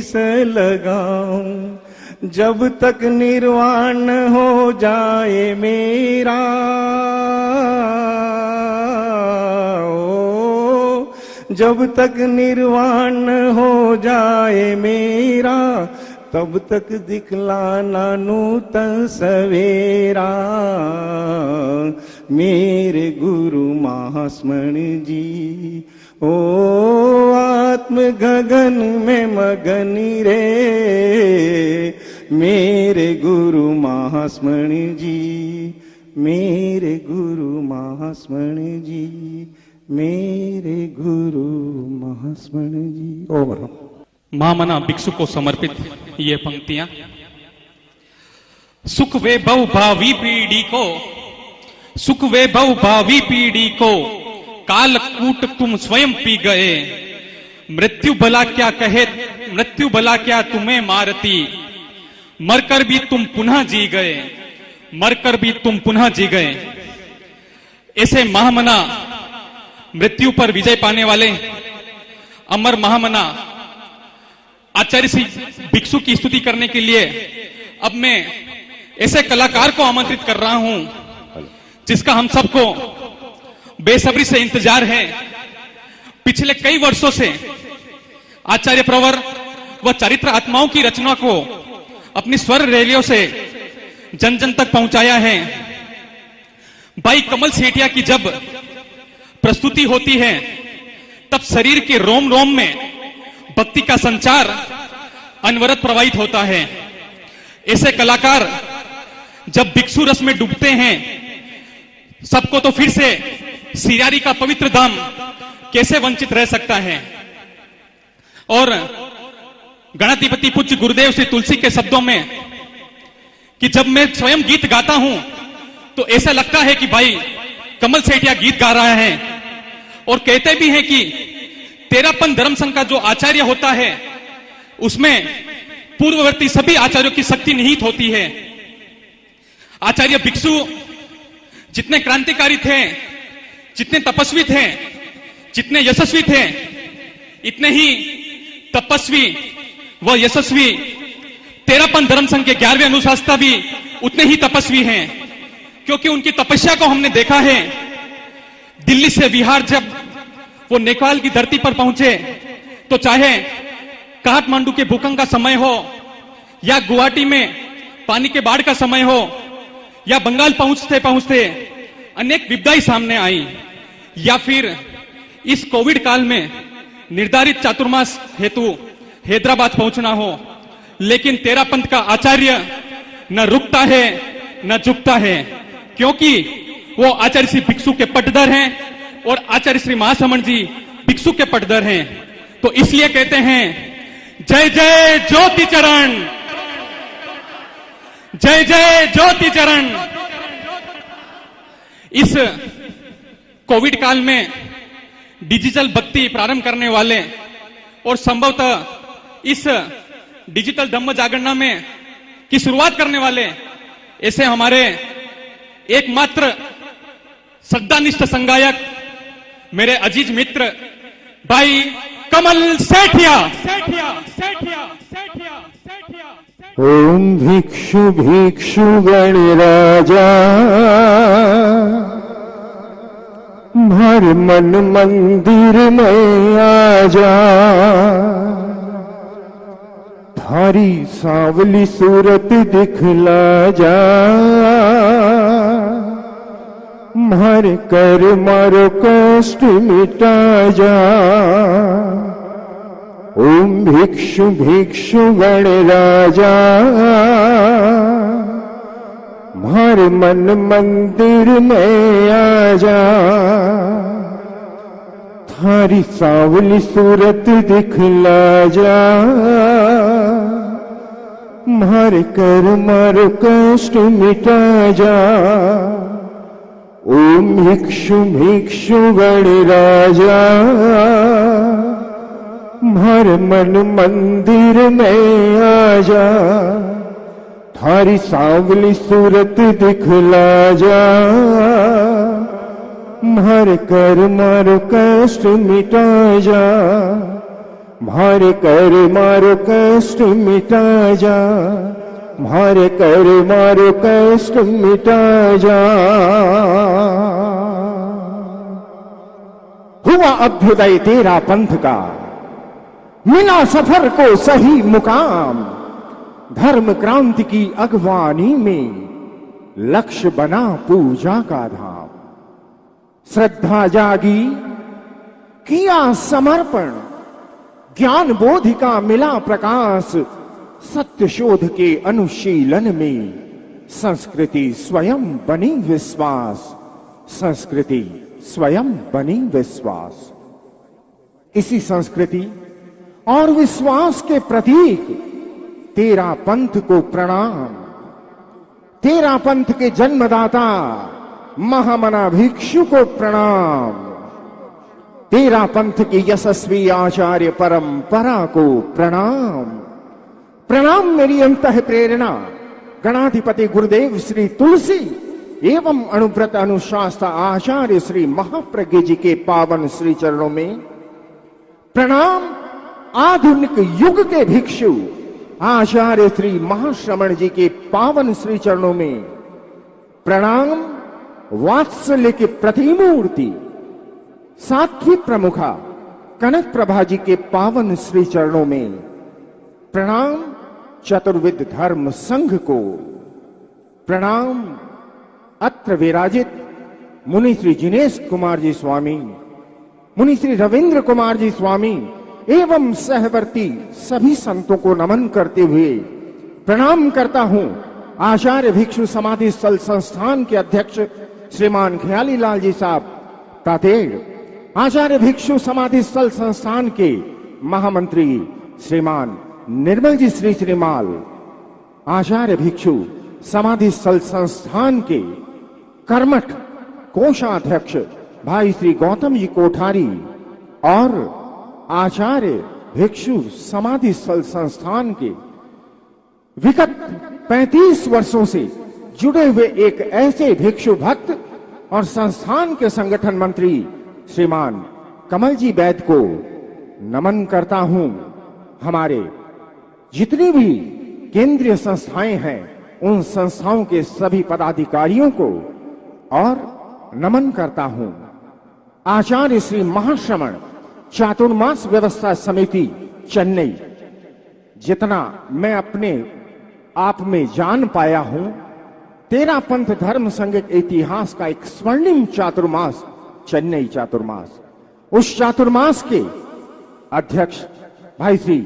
शीस लगाऊं, जब तक निर्वाण हो जाए मेरा, जब तक निर्वाण हो जाए मेरा, तब तक दिखलाना नूतन सवेरा। मेरे गुरु महास्मरण जी, ओ आत्म गगन में मगन रे, मेरे गुरु महास्मरण जी, मेरे गुरु महास्मरण जी, मेरे गुरु महास्मरण जी। ओम। महामना भिक्षु को समर्पित ये पंक्तियां। सुख वैभव भावी पीढ़ी को, सुख वैभव भावी पीढ़ी को कालकूट तुम स्वयं पी गए। मृत्यु भला क्या कहे, मृत्यु भला क्या तुम्हें मारती, मरकर भी तुम पुनः जी गए, मरकर भी तुम पुनः जी गए। ऐसे महामना मृत्यु पर विजय पाने वाले अमर महामना आचार्य श्री भिक्षु की स्तुति करने के लिए अब मैं ऐसे कलाकार को आमंत्रित कर रहा हूं जिसका हम सबको बेसब्री से इंतजार है। पिछले कई वर्षों से आचार्य प्रवर व चरित्र आत्माओं की रचना को अपनी स्वर रैलियों से जन जन तक पहुंचाया है। भाई कमल सेठिया की जब प्रस्तुति होती है तब शरीर के रोम रोम में भक्ति का संचार अनवरत प्रवाहित होता है। ऐसे कलाकार जब भिक्षु रस में डूबते हैं, सबको तो फिर से सिरारी का पवित्र धाम कैसे वंचित रह सकता है। और गणाधिपति पूज्य गुरुदेव श्री तुलसी के शब्दों में कि जब मैं स्वयं गीत गाता हूं तो ऐसा लगता है कि भाई कमल सेठिया गीत गा रहा है। और कहते भी हैं कि तेरापन धर्म संघ का जो आचार्य होता है उसमें पूर्ववर्ती सभी आचार्यों की शक्ति निहित होती है। आचार्य भिक्षु जितने क्रांतिकारी थे, जितने तपस्वी थे, जितने यशस्वी थे, इतने ही तपस्वी व यशस्वी तेरापन धर्म संघ के 11वें अनुशासता भी उतने ही तपस्वी हैं। क्योंकि उनकी तपस्या को हमने देखा है। दिल्ली से बिहार जब वो नेपाल की धरती पर पहुंचे तो चाहे काठमांडू के भूकंप का समय हो या गुवाहाटी में पानी के बाढ़ का समय हो या बंगाल पहुंचते पहुंचते अनेक विपदाएं सामने आई, या फिर इस कोविड काल में निर्धारित चातुर्मास हेतु हैदराबाद पहुंचना हो, लेकिन तेरापंथ का आचार्य न रुकता है न झुकता है। क्योंकि वो आचार्य श्री भिक्षु के पटधर हैं और आचार्य श्री महासमण जी भिक्षु के पटधर हैं। तो इसलिए कहते हैं जय जय ज्योति चरण, जय जय ज्योति चरण। इस कोविड काल में डिजिटल भक्ति प्रारंभ करने वाले और संभवतः इस डिजिटल धम्म जागरणा में की शुरुआत करने वाले ऐसे हमारे एकमात्र श्रद्धानिष्ठ संगायक मेरे अजीज मित्र भाई कमल सेठिया। ओम भिक्षु भिक्षु गणराजा, भर मन मंदिर में आजा, थारी सांवली सूरत दिखला जा, मार कर मारो कष्ट मिटा जा। ओम भिक्षु भिक्षु गणराजा, मार मन मंदिर में आजा, थारी सांवली सूरत दिखला जा, मार कर मारो कष्ट मिटा जा। ओम भिक्षु भिक्षु गणराजा, भर मन मंदिर में आजा, थारी सांवली सूरत दिखला जा, मार कर मारो कष्ट मिटा जा। मारे कर मारो कष्ट मिटा जा, मारे कर मारो कष्ट मिटा जा। हुआ अभ्युदय तेरा पंथ का, मिला सफर को सही मुकाम। धर्म क्रांति की अगवानी में लक्ष्य बना पूजा का धाम। श्रद्धा जागी, किया समर्पण, ज्ञान बोधि का मिला प्रकाश। सत्य शोध के अनुशीलन में संस्कृति स्वयं बनी विश्वास, संस्कृति स्वयं बनी विश्वास। इसी संस्कृति और विश्वास के प्रतीक तेरा पंथ को प्रणाम। तेरा पंथ के जन्मदाता महामना भिक्षु को प्रणाम। तेरा पंथ की यशस्वी आचार्य परंपरा को प्रणाम। प्रणाम मेरी अंतः प्रेरणा गणाधिपति गुरुदेव श्री तुलसी एवं अनुव्रत अनुशास्त्र आचार्य श्री महाप्रज्ञ जी के पावन श्री चरणों में। प्रणाम आधुनिक युग के भिक्षु आचार्य श्री महाश्रमण जी के पावन श्री चरणों में। प्रणाम वात्सल्य के प्रतिमूर्ति सात्विक प्रमुखा कनक प्रभा जी के पावन श्री चरणों में। प्रणाम चतुर्विद धर्म संघ को। प्रणाम अत्र विराजित मुनि श्री जिनेश कुमार जी स्वामी, मुनि श्री रविंद्र कुमार जी स्वामी एवं सहवर्ती सभी संतों को नमन करते हुए प्रणाम करता हूं आचार्य भिक्षु समाधि स्थल संस्थान के अध्यक्ष श्रीमान ख्याली लाल जी साहब तातेड़, आचार्य भिक्षु समाधि स्थल संस्थान के महामंत्री श्रीमान निर्मल जी श्री श्रीमाल, आचार्य भिक्षु समाधि स्थल संस्थान के कर्मठ कोषाध्यक्ष भाई श्री गौतम जी कोठारी और आचार्य भिक्षु समाधि स्थल संस्थान के विगत 35 वर्षों से जुड़े हुए एक ऐसे भिक्षु भक्त और संस्थान के संगठन मंत्री श्रीमान कमल जी वैद को नमन करता हूं। हमारे जितनी भी केंद्रीय संस्थाएं हैं उन संस्थाओं के सभी पदाधिकारियों को और नमन करता हूं। आचार्य श्री महाश्रमण चातुर्मास व्यवस्था समिति चेन्नई, जितना मैं अपने आप में जान पाया हूं, तेरा पंथ धर्म संघ के इतिहास का एक स्वर्णिम चातुर्मास चेन्नई चातुर्मास, उस चातुर्मास के अध्यक्ष भाई श्री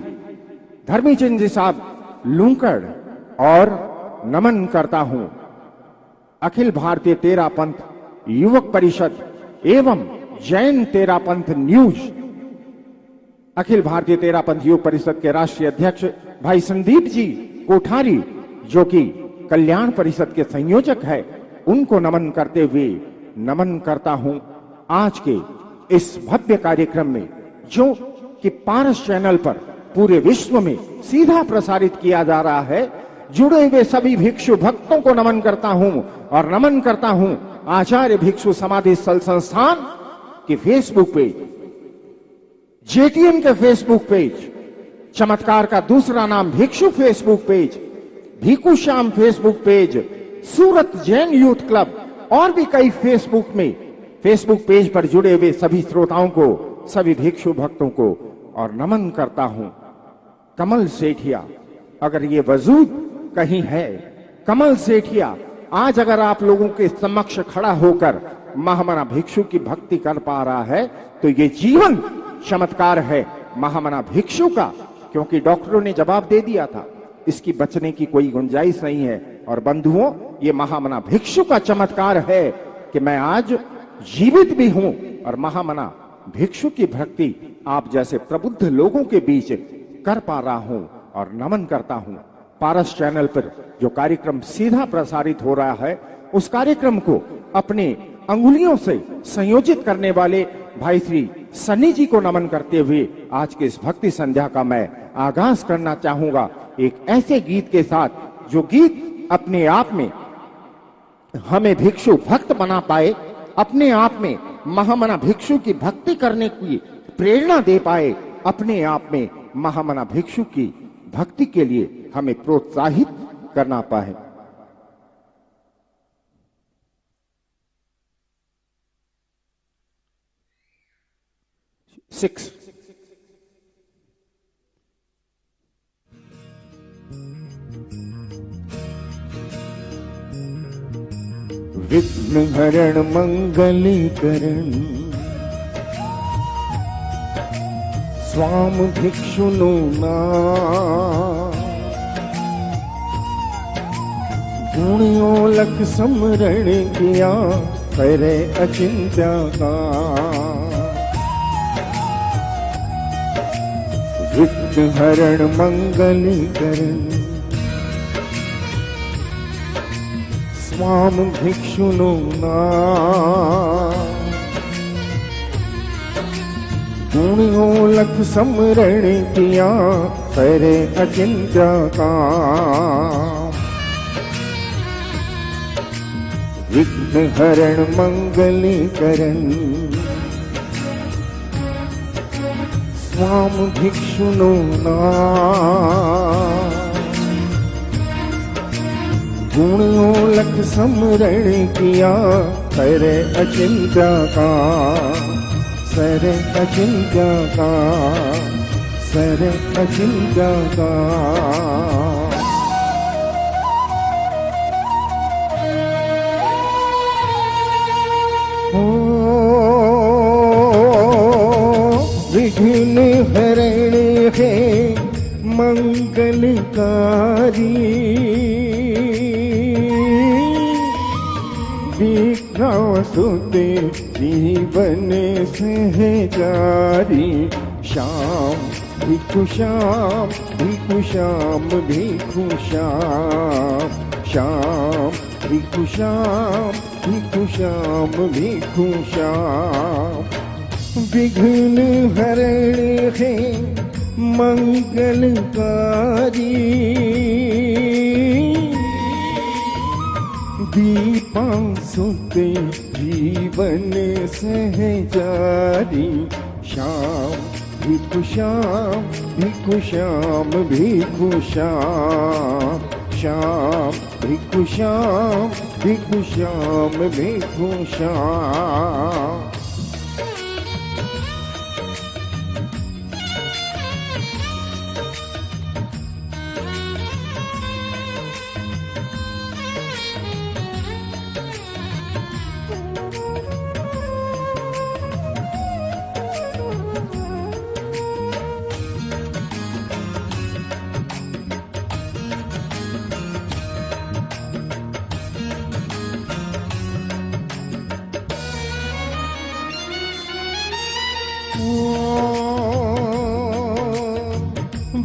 धर्मीचंद जी साहब लूंकड़ और नमन करता हूं। अखिल भारतीय तेरा पंथ युवक परिषद एवं जैन तेरा पंथ न्यूज, अखिल भारतीय तेरा पंथ युवक परिषद के राष्ट्रीय अध्यक्ष भाई संदीप जी कोठारी, जो कि कल्याण परिषद के संयोजक है, उनको नमन करते हुए नमन करता हूं आज के इस भव्य कार्यक्रम में, जो कि पारस चैनल पर पूरे विश्व में सीधा प्रसारित किया जा रहा है। जुड़े हुए सभी भिक्षु भक्तों को नमन करता हूं और नमन करता हूं आचार्य भिक्षु समाधि स्थल संस्थान के फेसबुक पेज, जेटीएम के फेसबुक पेज, चमत्कार का दूसरा नाम भिक्षु फेसबुक पेज, भिक्षु श्याम फेसबुक पेज, सूरत जैन यूथ क्लब और भी कई फेसबुक पेज पर जुड़े हुए सभी श्रोताओं को, सभी भिक्षु भक्तों को और नमन करता हूं। कमल सेठिया, अगर ये वजूद कहीं है, कमल सेठिया आज अगर आप लोगों के समक्ष खड़ा होकर महामना भिक्षु की भक्ति कर पा रहा है तो ये जीवन चमत्कार है महामना भिक्षु का, क्योंकि डॉक्टरों ने जवाब दे दिया था इसकी बचने की कोई गुंजाइश नहीं है। और बंधुओं, ये महामना भिक्षु का चमत्कार है कि मैं आज जीवित भी हूं और महामना भिक्षु की भक्ति आप जैसे प्रबुद्ध लोगों के बीच कर पा रहा हूं और नमन करता हूं। पारस चैनल पर जो कार्यक्रम सीधा प्रसारित हो रहा है, उस कार्यक्रम को अपने अंगुलियों से संयोजित करने वाले भाई श्री सन्नी जी को नमन करते हुए आज के इस भक्ति संध्या का मैं आगाज करना चाहूंगा एक ऐसे गीत के साथ, जो गीत अपने आप में हमें भिक्षु भक्त बना पाए, अपने आप में महामना भिक्षु की भक्ति करने की प्रेरणा दे पाए। अपने आप में महामना भिक्षु की भक्ति के लिए हमें प्रोत्साहित करना पाए। सिक्स विघ्न हरण मंगलीकरण स्वाम भिक्षुनु नाम गुणियों लख समरण किया करे अचिंत्य का विघ्न हरण मंगलीकरण स्वाम भिक्षुनु नाम गुणियों लख समरण किया करे अचिंत्य का विघ्न हरण मंगलीकरण स्वाम भिक्षुनु नाम गुणियों लख समरण किया करे अचिंत्य का सरे अचिंत्य का सरे अचिंत्य का विघ्न हरण है मंगलकारी सुते जीवन सहजारी श्याम भिक्षु श्याम भिक्षु श्याम भिक्षु श्याम श्याम भिक्षु श्याम भिक्षु श्याम भिक्षु श्याम विघ्न हरण है मंगलकारी दीपा सुते जीवन सहजारी श्याम भिक्षु श्याम भिक्षु श्याम भिक्षु श्याम श्याम भिक्षु श्याम भिक्षु श्याम भिक्षु श्याम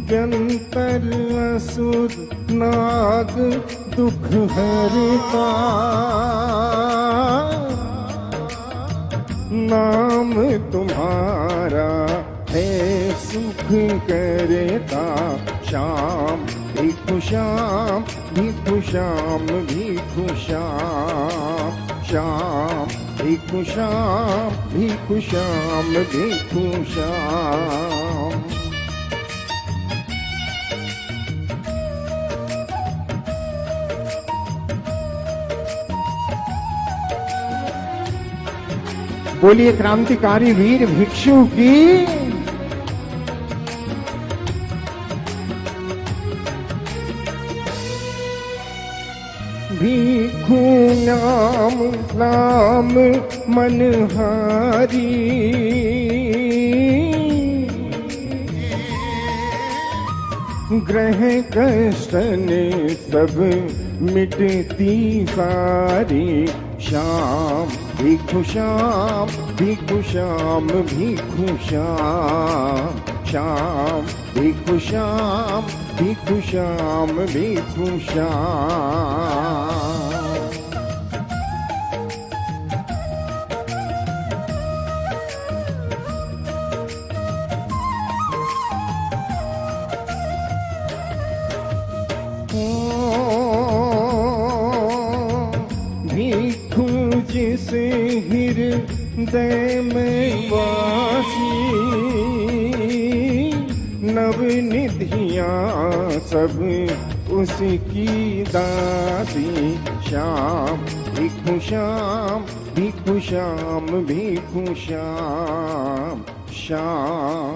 व्यंतर असुर नाग दुख हरता नाम तुम्हारा है सुख करता श्याम भिक्षु श्याम भिक्षु श्याम भिक्षु श्याम श्याम भिक्षु श्याम भिक्षु श्याम भिक्षु श्याम बोलिए क्रांतिकारी वीर भिक्षु की भिक्षु नाम नाम मनहारी ग्रह कष्टन सब मिटती सारी श्याम भिक्षु श्याम भिक्षु श्याम भिक्षु श्याम श्याम भिक्षु श्याम भिक्षु श्याम भिक्षु श्याम भिक्षु जिस हृदय में वासी नवनिधियाँ सब उसकी दासी। श्याम भिक्षु श्याम, भिक्षु श्याम, भिक्षु श्याम, श्याम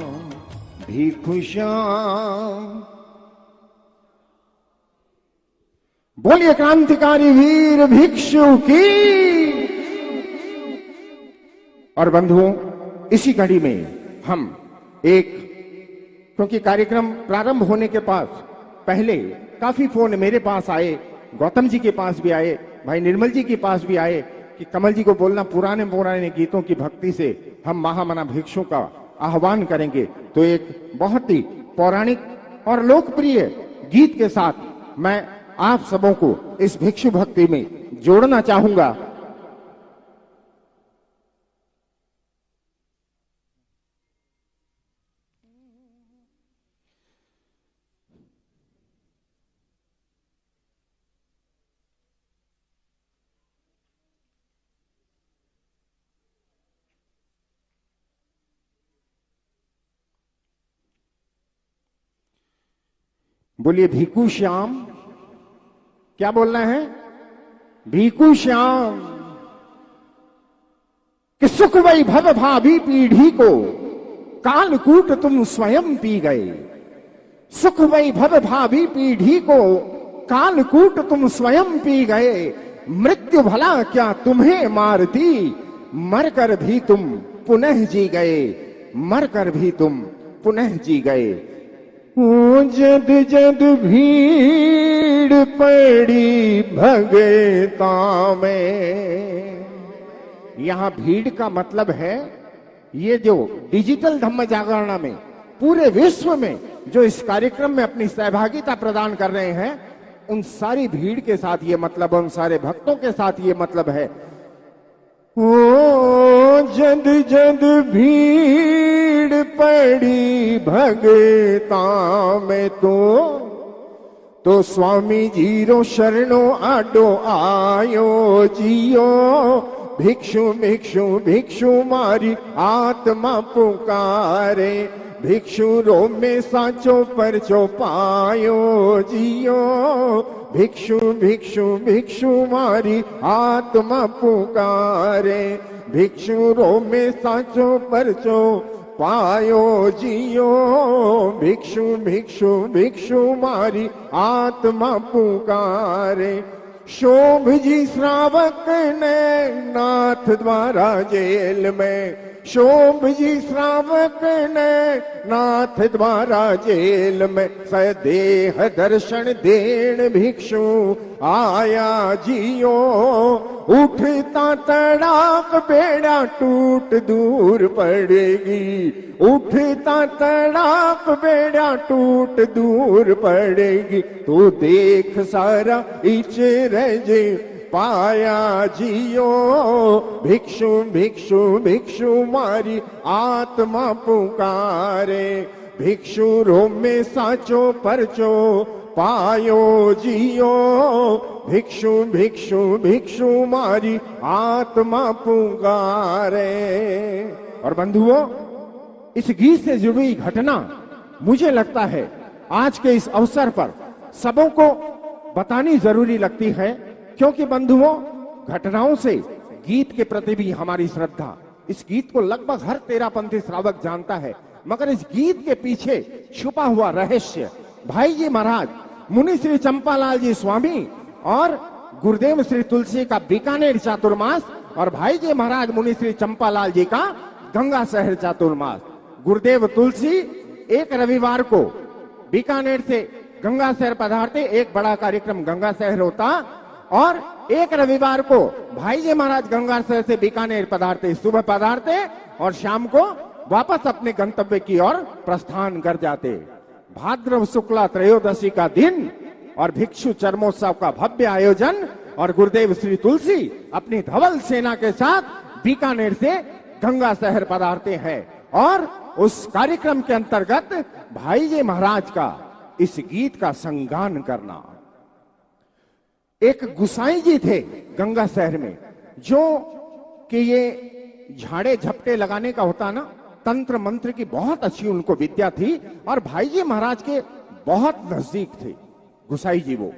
भिक्षु श्याम। बोलिए क्रांतिकारी वीर भिक्षु की। और बंधुओं, इसी कड़ी में हम क्योंकि कार्यक्रम प्रारंभ होने के पास पहले काफी फोन मेरे पास आए, गौतम जी के पास भी आए, भाई निर्मल जी के पास भी आए कि कमल जी को बोलना पुराने पुराने गीतों की भक्ति से हम महामना भिक्षु का आह्वान करेंगे। तो एक बहुत ही पौराणिक और लोकप्रिय गीत के साथ मैं आप सबों को इस भिक्षु भक्ति में जोड़ना चाहूंगा। बोलिए भिक्षु श्याम। क्या बोलना है? भिक्षु श्याम। कि सुख वैभव भावी पीढ़ी को कालकूट तुम स्वयं पी गए। सुख वैभव भावी पीढ़ी को कालकूट तुम स्वयं पी गए। मृत्यु भला क्या तुम्हें मारती, मरकर भी तुम पुनः जी गए। मरकर भी तुम पुनः जी गए। जद जद भीड़ पड़ी भगता में। यहां भीड़ का मतलब है ये जो डिजिटल धम्म जागरण में पूरे विश्व में जो इस कार्यक्रम में अपनी सहभागिता प्रदान कर रहे हैं, उन सारी भीड़ के साथ ये मतलब, उन सारे भक्तों के साथ ये मतलब है। ओ जद जद भीड़ पड़ी भगता में तो स्वामी जीरो शरणो आडो आयो जियो। भिक्षु भिक्षु भिक्षु मारी आत्मा पुकारे। भिक्षु रो में साचो परचो पायो जियो। भिक्षु भिक्षु भिक्षु मारी आत्मा पुकारे। भिक्षु रो में साचो परचो पायो जियो। भिक्षु भिक्षु भिक्षु मारी आत्मा पुकारे। शोभ जी श्रावक ने नाथ द्वारा जेल में। शोभ जी श्रावक ने नाथ द्वारा जेल में। सदेह दर्शन देन भिक्षु आया जियो। उठता तड़ाक बेड़ा टूट दूर पड़ेगी। उठता तड़ाक बेड़ा टूट दूर पड़ेगी। तो देख सारा इच रजे पाया जियो। भिक्षु भिक्षु भिक्षु मारी आत्मा पुकारे। भिक्षु रो में साचो परचो पायो जियो। भिक्षु भिक्षु भिक्षु मारी आत्मा पुकारे। और बंधुओं, इस गीत से जुड़ी घटना मुझे लगता है आज के इस अवसर पर सबों को बतानी जरूरी लगती है, क्योंकि बंधुओं, घटनाओं से गीत के प्रति भी हमारी श्रद्धा। इस गीत को लगभग हर तेरापंथी श्रावक जानता है, मगर इस गीत के पीछे छुपा हुआ रहस्य भाई जी महाराज मुनि श्री चंपालाल जी स्वामी और गुरुदेव श्री तुलसी का बीकानेर चातुर्मास और भाई जी महाराज मुनि श्री चंपालाल जी का गंगा शहर चातुर्मास। गुरुदेव तुलसी एक रविवार को बीकानेर से गंगा शहर पधारते, एक बड़ा कार्यक्रम गंगा शहर होता, और एक रविवार को भाई जी महाराज गंगा शहर से बीकानेर पधारते, सुबह पधारते और शाम को वापस अपने गंतव्य की ओर प्रस्थान कर जाते। भाद्रव शुक्ला त्रयोदशी का दिन और भिक्षु चरमोत्सव का भव्य आयोजन, और गुरुदेव श्री तुलसी अपनी धवल सेना के साथ बीकानेर से गंगा शहर पधारते हैं। और उस कार्यक्रम के अंतर्गत भाई जी महाराज का इस गीत का संगान करना। एक गुसाई जी थे गंगा शहर में, जो कि ये झाड़े झपटे लगाने का होता ना, तंत्र मंत्र की बहुत अच्छी उनको विद्या थी और भाई जी महाराज के बहुत नजदीक थे गुसाई जी वो।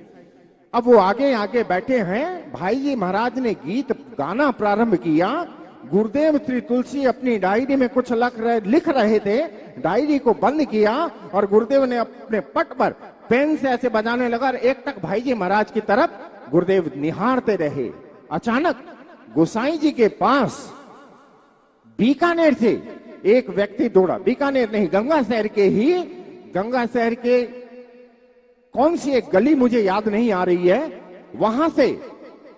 अब वो आगे आगे बैठे हैं, भाई जी महाराज ने गीत गाना प्रारंभ किया। गुरुदेव श्री तुलसी अपनी डायरी में कुछ लिख रहे थे, डायरी को बंद किया और गुरुदेव ने अपने पट पर पेन से ऐसे बजाने लगा और एक टक भाई जी महाराज की तरफ गुरुदेव निहारते रहे। अचानक गोसाई जी के पास बीकानेर से एक व्यक्ति दौड़ा, बीकानेर नहीं गंगा शहर के कौन सी एक गली मुझे याद नहीं आ रही है, वहां से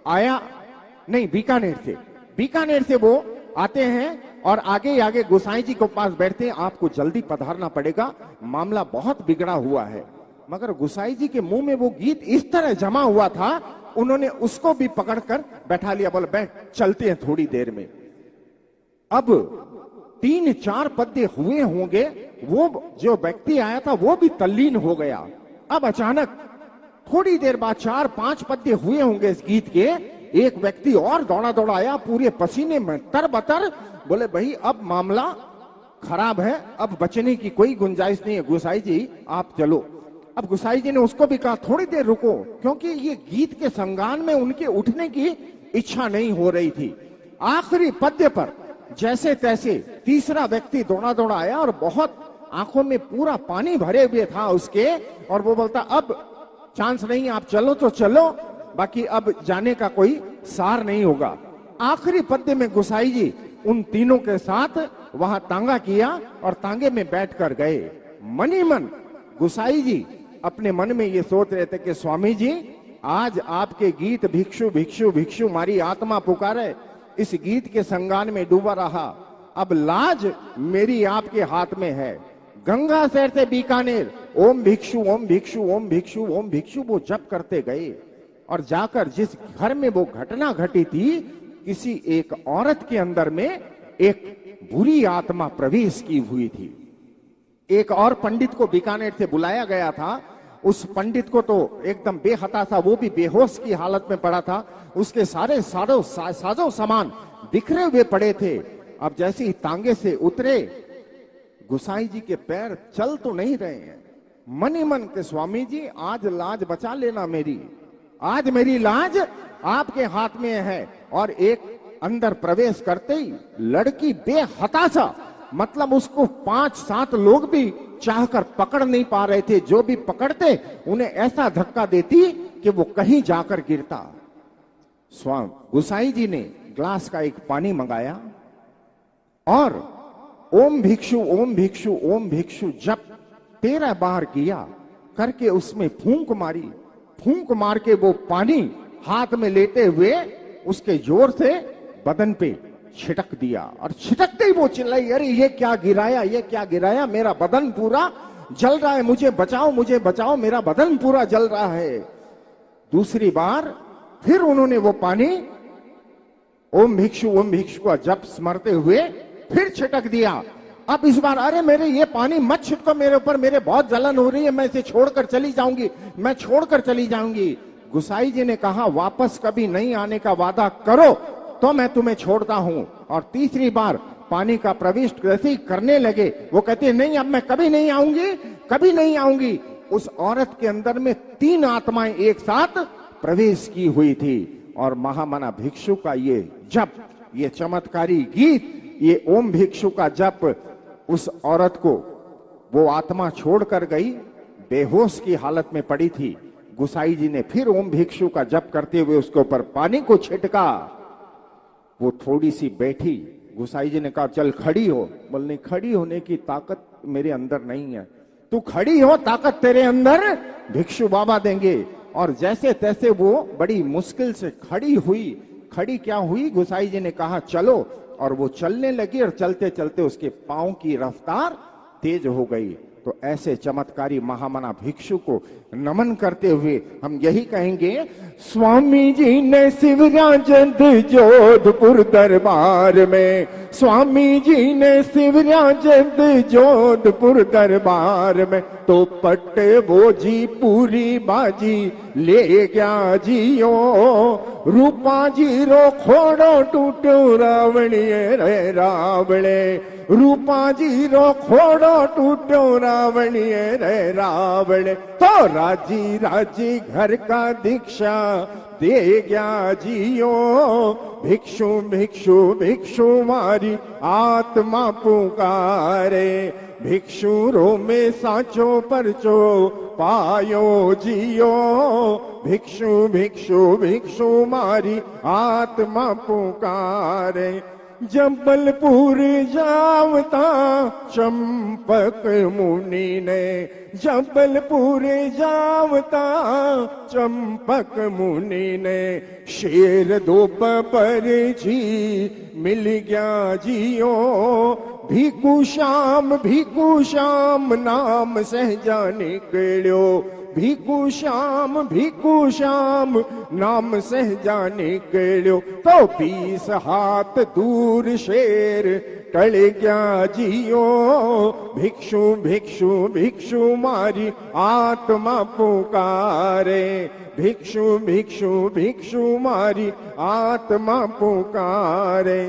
आया, नहीं बीकानेर से वो आते हैं और आगे आगे गोसाई जी के पास बैठते हैं। आपको जल्दी पधारना पड़ेगा, मामला बहुत बिगड़ा हुआ है। मगर गोसाई जी के मुंह में वो गीत इस तरह जमा हुआ था, उन्होंने उसको भी पकड़कर बैठा लिया, बोले बैठ चलते हैं थोड़ी देर में। अब 3-4 पद्य हुए होंगे, वो जो व्यक्ति आया था वो भी तल्लीन हो गया। अब अचानक थोड़ी देर बाद 4-5 पद्य हुए होंगे इस गीत के, एक व्यक्ति और दौड़ा दौड़ा आया पूरे पसीने में तरबतर, बोले भाई अब मामला खराब है, अब बचने की कोई गुंजाइश नहीं है, गोसाई जी आप चलो। अब गोसाई जी ने उसको भी कहा थोड़ी देर रुको, क्योंकि ये गीत के संगान में उनके उठने की इच्छा नहीं हो रही थी। आखिरी पद्य पर जैसे तैसे तीसरा व्यक्ति दौड़ा दौड़ा आया और बहुत आंखों में पूरा पानी भरे हुए था उसके, और वो बोलता अब चांस नहीं, आप चलो तो चलो, बाकी अब जाने का कोई सार नहीं होगा। आखिरी पद्य में गोसाई जी उन तीनों के साथ वहां तांगा किया और तांगे में बैठकर गए। मनी मन गोसाई जी अपने मन में ये सोच रहे थे कि स्वामी जी आज आपके गीत भिक्षु भिक्षु भिक्षु मारी आत्मा पुकारे, इस गीत के संगान में डूबा रहा, अब लाज मेरी आपके हाथ में है। गंगा शहर से बीकानेर ओम भिक्षु ओम भिक्षु ओम भिक्षु ओम भिक्षु वो जप करते गए और जाकर जिस घर में वो घटना घटी थी, किसी एक औरत के अंदर में एक बुरी आत्मा प्रवेश की हुई थी। एक और पंडित को बीकानेर से बुलाया गया था, उस पंडित को तो एकदम बेहताशा, वो भी बेहोश की हालत में पड़ा था, उसके सारे साजो सामान बिखरे हुए पड़े थे। अब जैसे ही तांगे से उतरे, गोसाई जी के पैर चल तो नहीं रहे हैं, मन ही मन के स्वामी जी आज लाज बचा लेना मेरी, आज मेरी लाज आपके हाथ में है। और एक अंदर प्रवेश करते ही लड़की बेहताशा, मतलब उसको 5-7 लोग भी चाहकर पकड़ नहीं पा रहे थे, जो भी पकड़ते उन्हें ऐसा धक्का देती कि वो कहीं जाकर गिरता। स्वामी गोसाई जी ने ग्लास का एक पानी मंगाया और ओम भिक्षु ओम भिक्षु ओम भिक्षु जप 13 बार किया, करके उसमें फूंक मारी। फूंक मार के वो पानी हाथ में लेते हुए उसके जोर से बदन पे छिटक दिया और छिटकते ही वो चिल्लाई, अरे ये क्या गिराया, ये क्या गिराया, मेरा बदन पूरा जल रहा है, मुझे बचाओ, मेरा बदन पूरा जल रहा है। दूसरी बार फिर उन्होंने वो पानी ओम भिक्षु का जप स्मरते हुए फिर छिटक दिया। अब इस बार अरे मेरे ये पानी मत छिटको मेरे ऊपर, मेरे बहुत जलन हो रही है, मैं इसे छोड़कर चली जाऊंगी। गोसाई जी ने कहा वापस कभी नहीं आने का वादा करो तो मैं तुम्हें छोड़ता हूं। और तीसरी बार पानी का प्रवेश जैसे ही करने लगे, वो कहते नहीं अब मैं कभी नहीं आऊंगी। उस औरत के अंदर में 3 आत्माएं एक साथ प्रवेश की हुई थी और महामना भिक्षु का ये जप, ये चमत्कारी गीत, ये ओम भिक्षु का जप उस औरत को वो आत्मा छोड़कर गई, बेहोश की हालत में पड़ी थी। गोसाई जी ने फिर ओम भिक्षु का जप करते हुए उसके ऊपर पानी को छिटका, वो थोड़ी सी बैठी। गोसाई जी ने कहा चल खड़ी हो। बोल नहीं, खड़ी होने की ताकत मेरे अंदर नहीं है, तू खड़ी हो, ताकत तेरे अंदर भिक्षु बाबा देंगे। और जैसे तैसे वो बड़ी मुश्किल से खड़ी हुई। खड़ी क्या हुई, गोसाई जी ने कहा चलो, और वो चलने लगी और चलते चलते उसके पांव की रफ्तार तेज हो गई। तो ऐसे चमत्कारी महामना भिक्षु को नमन करते हुए हम यही कहेंगे, स्वामी जी ने शिवराजद जोधपुर दरबार में, स्वामी जी ने शिवराजद जोधपुर दरबार में, तो पट्टे वो जी पूरी बाजी ले गया जियो, रूपा जी रो खोड़ो टूटो रावणिये रे रावणे, रूपा जीरो खोड़ो टूटो रावणिए रे रावण तो राजी राजी घर का दीक्षा दे गया जियो भिक्षु भिक्षु भिक्षु मारी आत्मा पुकारे भिक्षु रो में साचो परचो पायो जियो भिक्षु भिक्षु भिक्षु मारी आत्मा पुकारे जबलपुर जावता चंपक मुनि ने जबलपुर जावता चंपक मुनि ने शेर दो पर जी मिल गया जियो भिक्षु श्याम नाम सहजा निकल्यो भिक्षु श्याम नाम सहजा निकल्यो तो 20 हाथ दूर शेर टल गया जियो भिक्षु भिक्षु भिक्षु मारी आत्मा पुकारे भिक्षु भिक्षु भिक्षु मारी आत्मा पुकारे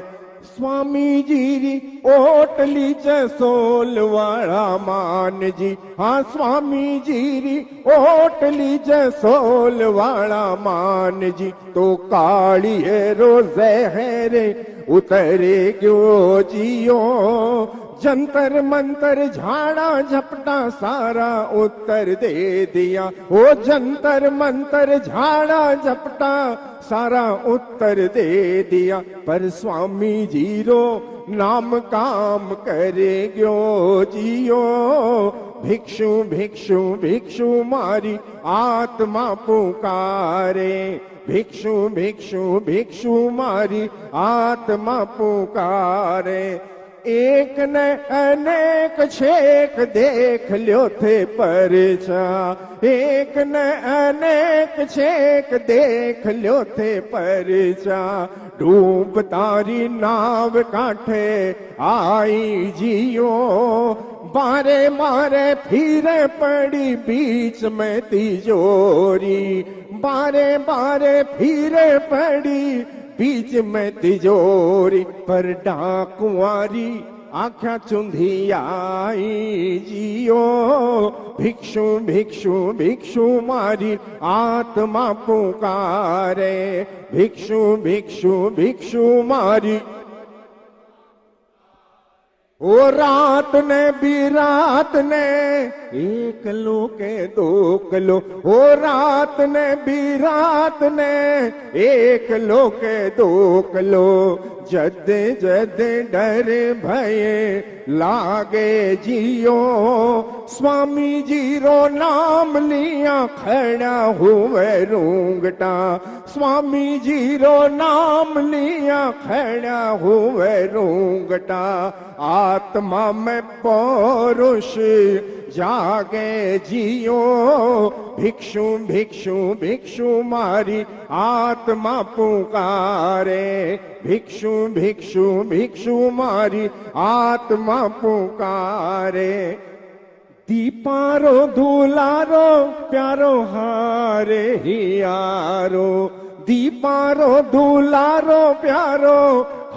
स्वामी जी री ओटली जसोल वाला मान जी हाँ स्वामी जी री ओटली जसोल वाला मान जी तो काली रो जहर उतरे क्यों जियो जंतर मंतर झाड़ा झपटा सारा उत्तर दे दिया ओ जंतर मंतर झाड़ा झपटा सारा उत्तर दे दिया पर स्वामी जीरो नाम काम करे गयो जियो भिक्षु भिक्षु भिक्षु मारी आत्मा पुकारे भिक्षु भिक्षु भिक्षु मारी आत्मा पुकारे एक न अनेक छेक देख ल्यो थे परचा एक न अनेक छेक देख ल्यो थे परचा डूब तारी नाव कांठे आई जियो बारे मारे फिरे पड़ी बीच में तिजोरी बारे बारे फिरे पड़ी बीच में तिजोरी पर डाकुआरी आख्या चुंधी आई जियो भिक्षु भिक्षु भिक्षु मारी आत्मा पुकारे भिक्षु भिक्षु भिक्षु मारी ओ रात ने बिरात ने एक लो के दो किलो ओ रात ने बिरात ने एक लो के दो किलो जद जद डर भय लागे जियो स्वामी जीरो नाम लिया खड़ा हुए रूंगटा स्वामी जीरो नाम लिया खड़ा हुए रूंगटा आत्मा में पौरुष जागे जियो भिक्षु भिक्षु भिक्षु मारी आत्मा पुकारे भिक्षु भिक्षु भिक्षु मारी आत्मा पुकारे दीपारो दुलारो प्यारो हारे हियारो दीपारो दुलारो प्यारो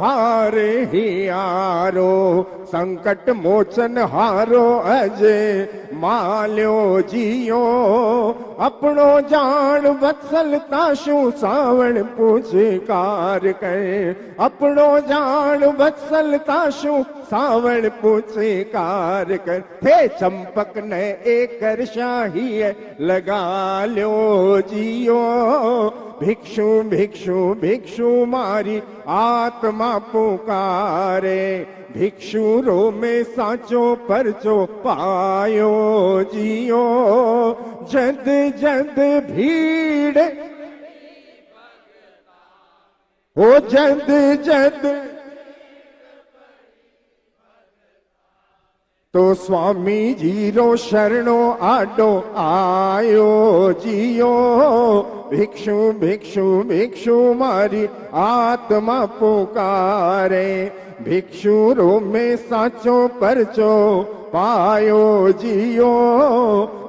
हारे हियारो संकट मोचन हारो अजय माल्यो जियो अपनो जान वत्सलता शू सावण पुचकार कर अपनो जान वत्सलता शू सावण पुचकार कर थे चंपक ने एक शाही लगा ल्यो जियो भिक्षु भिक्षु भिक्षु मारी आत्मा पुकारे भिक्षु रो में साचो परचो पायो जियो जद जद भीड़ ओ जद जद तो स्वामी जीरो शरणो आडो आयो जियो भिक्षु भिक्षु भिक्षु मारी आत्मा पुकारे भिक्षु रो में साचो परचो पायो जियो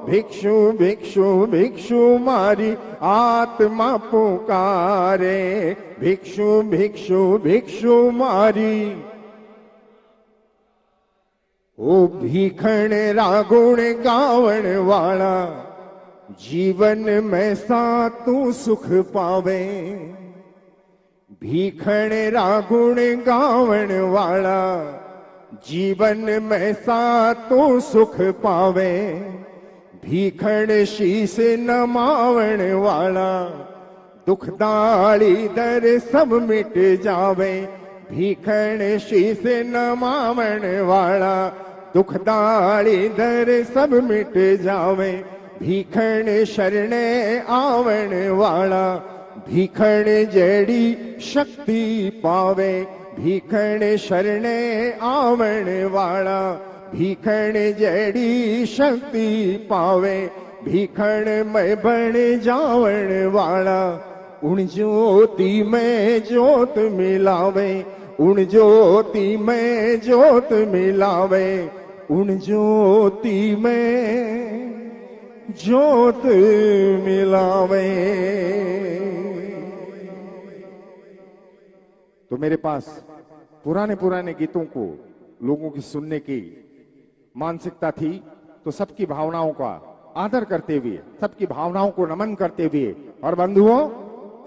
भिक्षु भिक्षु भिक्षु मारी आत्मा पुकारे भिक्षु भिक्षु भिक्षु मारी ओ भीखण रागुण गावण वाला, जीवन में सा तू सुख पावे। भीखण रागुण गावण वाला, जीवन में सा तू सुख पावे। भीखण शीस नमावण वाला, दुखदाली दर सब मिट जावे। भीखण शीस नमावण वाला, दुखदाली दर सब मिट जावे। भीखण शरणे आवण वाला, भीखण जड़ी शक्ति पावे। भीखण शरणे आवण वाला, भीखण जड़ी शक्ति पावे। भीखण में बन जावण वाला, उन ज्योति में ज्योत मिलावे। उन ज्योति में ज्योत मिलावे। उन ज्योति में ज्योत मिलावे। तो मेरे पास पुराने गीतों को लोगों की सुनने की मानसिकता थी, तो सबकी भावनाओं का आदर करते हुए, सबकी भावनाओं को नमन करते हुए, और बंधुओं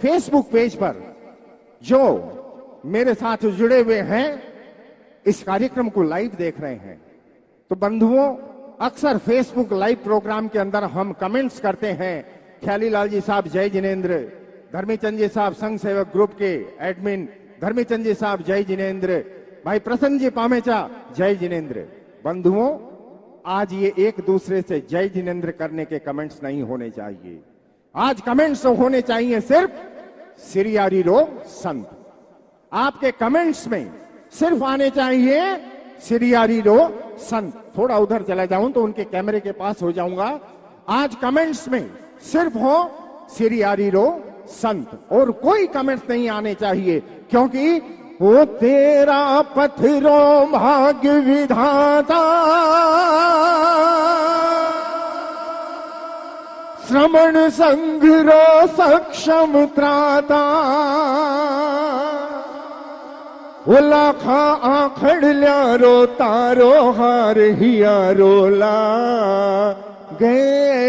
फेसबुक पेज पर जो मेरे साथ जुड़े हुए हैं, इस कार्यक्रम को लाइव देख रहे हैं, तो बंधुओं अक्सर फेसबुक लाइव प्रोग्राम के अंदर हम कमेंट्स करते हैं। ख्याली लाल जी साहब जय जिनेंद्र, धर्मीचंद जी साहब संघ सेवक ग्रुप के एडमिन धर्मीचंद जी साहब जय जिनेंद्र, भाई प्रसन्न जी पामेचा जय जिनेंद्र। बंधुओं आज ये एक दूसरे से जय जिनेंद्र करने के कमेंट्स नहीं होने चाहिए। आज कमेंट्स होने चाहिए सिर्फ सिरियारी रो संत। आपके कमेंट्स में सिर्फ आने चाहिए सिरियारी रो संत। थोड़ा उधर चला जाऊं तो उनके कैमरे के पास हो जाऊंगा। आज कमेंट्स में सिर्फ हो सिरियारी रो संत, और कोई कमेंट्स नहीं आने चाहिए, क्योंकि वो तेरा पत्थरो भाग्य विधाता, श्रमण संघ रो सक्षम त्राता। वो लाखा आखड़ल्या रो तारो हार हिया रोला गए।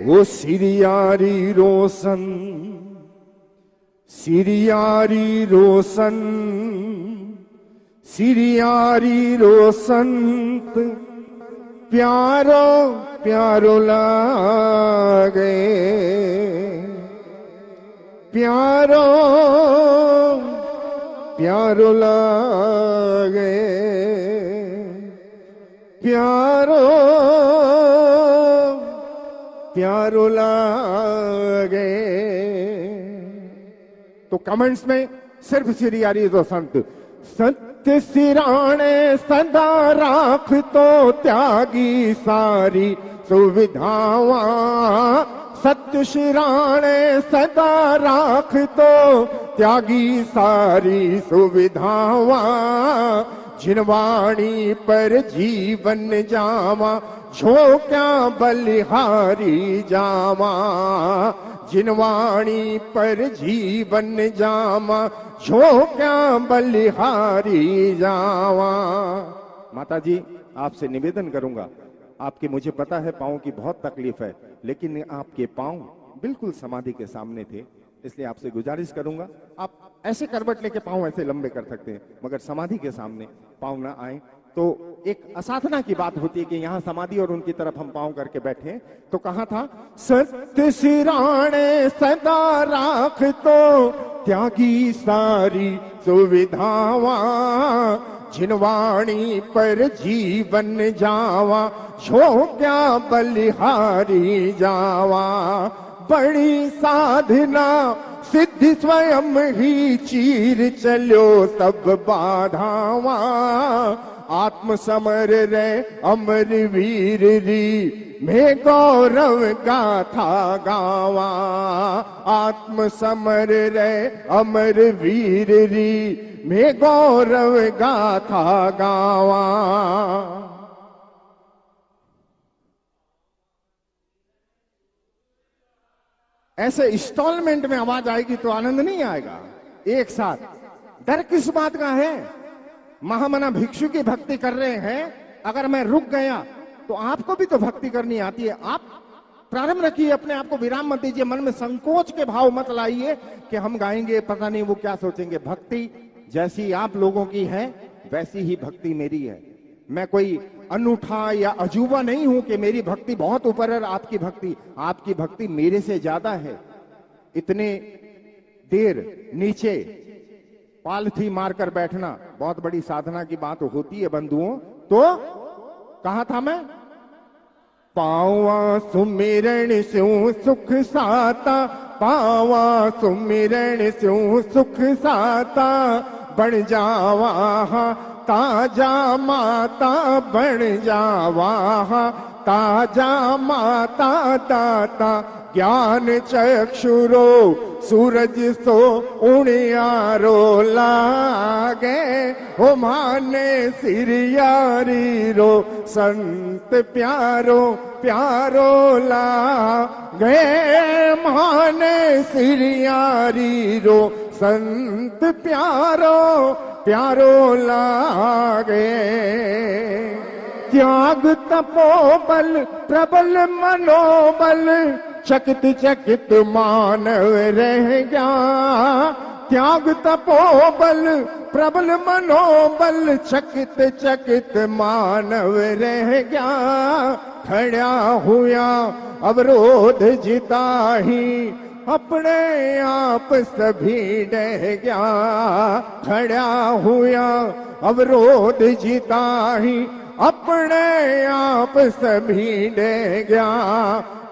वो सिरियारी रोशन, सिरियारी रोशन, सिरियारी रोसंत, प्यारो प्यारो लागे। प्यारो प्यारो लागे। प्यारो प्यारो लागे। तो कमेंट्स में सिर्फ सिरियारी दो संत। सत्य सिराणे सदा राख तो त्यागी सारी सुविधावा। सत्य सिराणे सदा राख तो त्यागी सारी सुविधावा। जिनवाणी पर जीवन जावा, झोंक्या बलिहारी जावा। जिनवाणी पर जीवन जावा, झोंक्या बलिहारी जावा। माता जी आपसे निवेदन करूंगा, आपके मुझे पता है पांव की बहुत तकलीफ है, लेकिन आपके पांव बिल्कुल समाधि के सामने थे, इसलिए आपसे गुजारिश करूंगा आप ऐसे करवट लेके पांव ऐसे लंबे कर सकते हैं, मगर समाधि के सामने पांव ना आए। तो एक असाधना की बात होती है कि यहाँ समाधि और उनकी तरफ हम पांव करके बैठे। तो कहा था सत्य सिराणे सदा राख तो त्यागी सारी सुविधावा। जिनवाणी पर जीवन जावा, झोंक्या बलिहारी जावा। बड़ी साधना सिद्धि स्वयं ही चीर चलो सब बाधावा। आत्म समर रे अमर वीर री, मैं गौरव गाथा गावा। आत्म समर रे अमर वीर री, मैं गौरव गाथा गावा। ऐसे इंस्टॉलमेंट में आवाज आएगी तो आनंद नहीं आएगा। एक साथ डर किस बात का है? महामना भिक्षु की भक्ति कर रहे हैं, अगर मैं रुक गया तो आपको भी तो भक्ति करनी आती है। आप प्रारंभ रखिए, अपने आप को विराम मत दीजिए, मन में संकोच के भाव मत लाइए कि हम गाएंगे पता नहीं वो क्या सोचेंगे। भक्ति जैसी आप लोगों की है वैसी ही भक्ति मेरी है। मैं कोई अनूठा या अजूबा नहीं हूं कि मेरी भक्ति बहुत ऊपर है, आपकी भक्ति मेरे से ज्यादा है। इतने देर नीचे पालथी मारकर बैठना बहुत बड़ी साधना की बात होती है बंधुओं। तो कहा था मैं, पावा सुमिरण स्यों सुख साता, पावा सुमिरण स्यों सुख साता, बन जावा ताजा माता, बन जावा ताजा माता दाता। ज्ञान चक्षुरो सूरज सो उणियारो लागे, ओ माने सिरियारी रो संत प्यारो प्यारो लागे, माने सिरियारी रो संत प्यारो प्यारो लागे। त्याग तपोबल प्रबल मनोबल, चकित चकित मानव रह गया। त्याग तपोबल प्रबल मनोबल, चकित चकित मानव रह गया। खड़ा हुआ अवरोध जिता ही, अपने आप सभी डह गया। खड़ा हुआ अवरोध जिता ही, अपने आप सभी डह गया।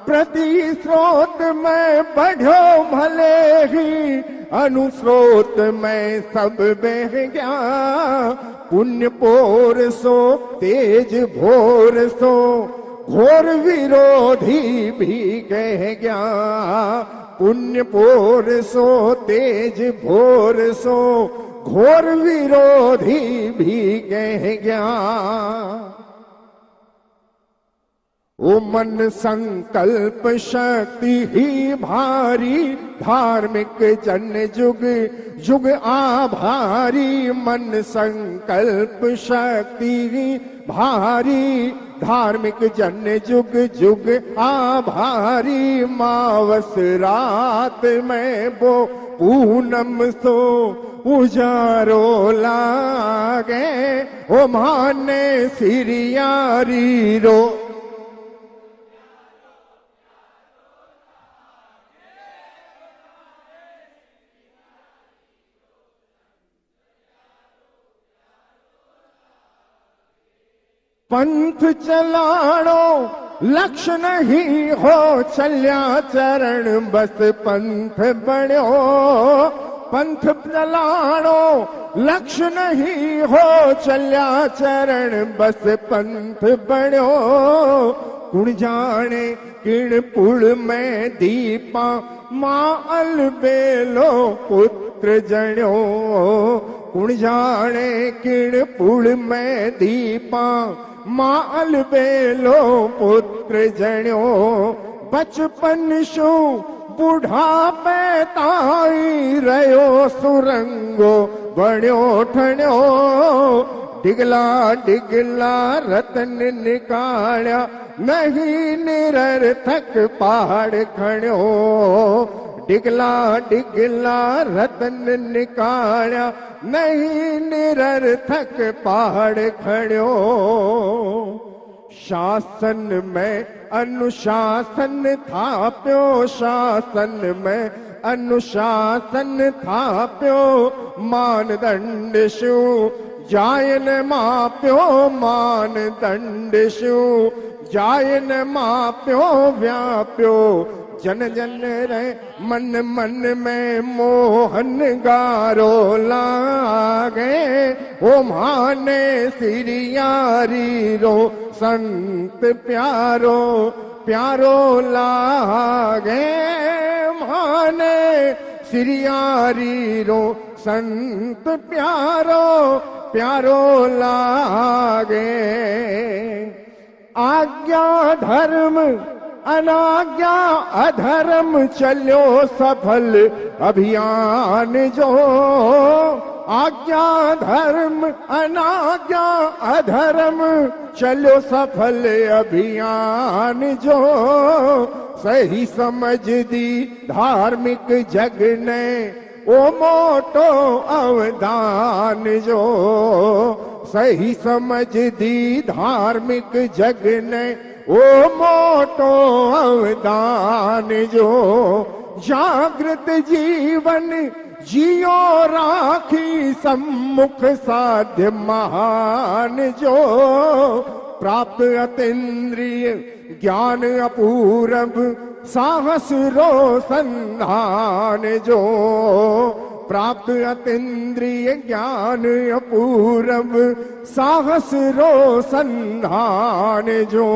प्रति स्रोत में बढ़ो भले ही, अनुस्रोत में सब बह गया। पुण्य पोर सो तेज भोर सो, घोर विरोधी भी कह गया। पुण्य पोर सो तेज भोर सो, घोर विरोधी भी कह गया। ओ मन संकल्प शक्ति ही भारी, धार्मिक जन जुग जुग आभारी। मन संकल्प शक्ति ही भारी, धार्मिक जन जुग जुग आभारी। मावस रात में वो पूनम सो उजारो लागे, ओ माने सिरियारी रो। पंथ चलाणो लक्ष्य नहीं हो, चल्या चरण बस पंथ बण्यो। पंथ चलाणो लक्ष्य नहीं हो, चल्या चरण बस पंथ बण्यो। कुण जाने किण पुल में दीपा, मां अलबेलो पुत्र जण्यो। कुण जाने किण पुल में दीपा, मां अलबेलो पुत्र जण्यो। बचपन शू बुढ़ापे ताई, रयो सुरंगो बण्यो ठण्यो। डिगला डिगला रतन निकाल्या, नहीं निरर्थक पहाड़ खण्यो। डिगला डिगला रतन निकाल्या, नहीं निरर्थक पहाड़ खण्यो। शासन में अनुशासन थाप्यो, शासन में अनुशासन थाप्यो। मानदंड शू जायन माप्यो, मानदंड शू जायन माप्यो व्याप्यो। जन जन रे मन मन में मोहन गारो लागे, ओ माने सिरियारी रो संत प्यारो प्यारो लागे। माने सिरियारी रो संत प्यारो प्यारो लागे। आज्ञा धर्म अनाज्ञा अधर्म, चलो सफल अभियान जो। आज्ञा धर्म अनाज्ञा अधर्म, चलो सफल अभियान जो। सही समझ दी धार्मिक जग ने, ओ मोटो अवदान जो। सही समझ दी धार्मिक जग ने, ओ मोटो अवदान जो। जागृत जीवन जियो राखी, सम्मुख साध्य महान जो। प्राप्त अतीन्द्रिय ज्ञान अपूरब, साहस रो संधान जो। प्राप्त अतीन्द्रिय ज्ञान अपूरब, साहस रो संधान जो।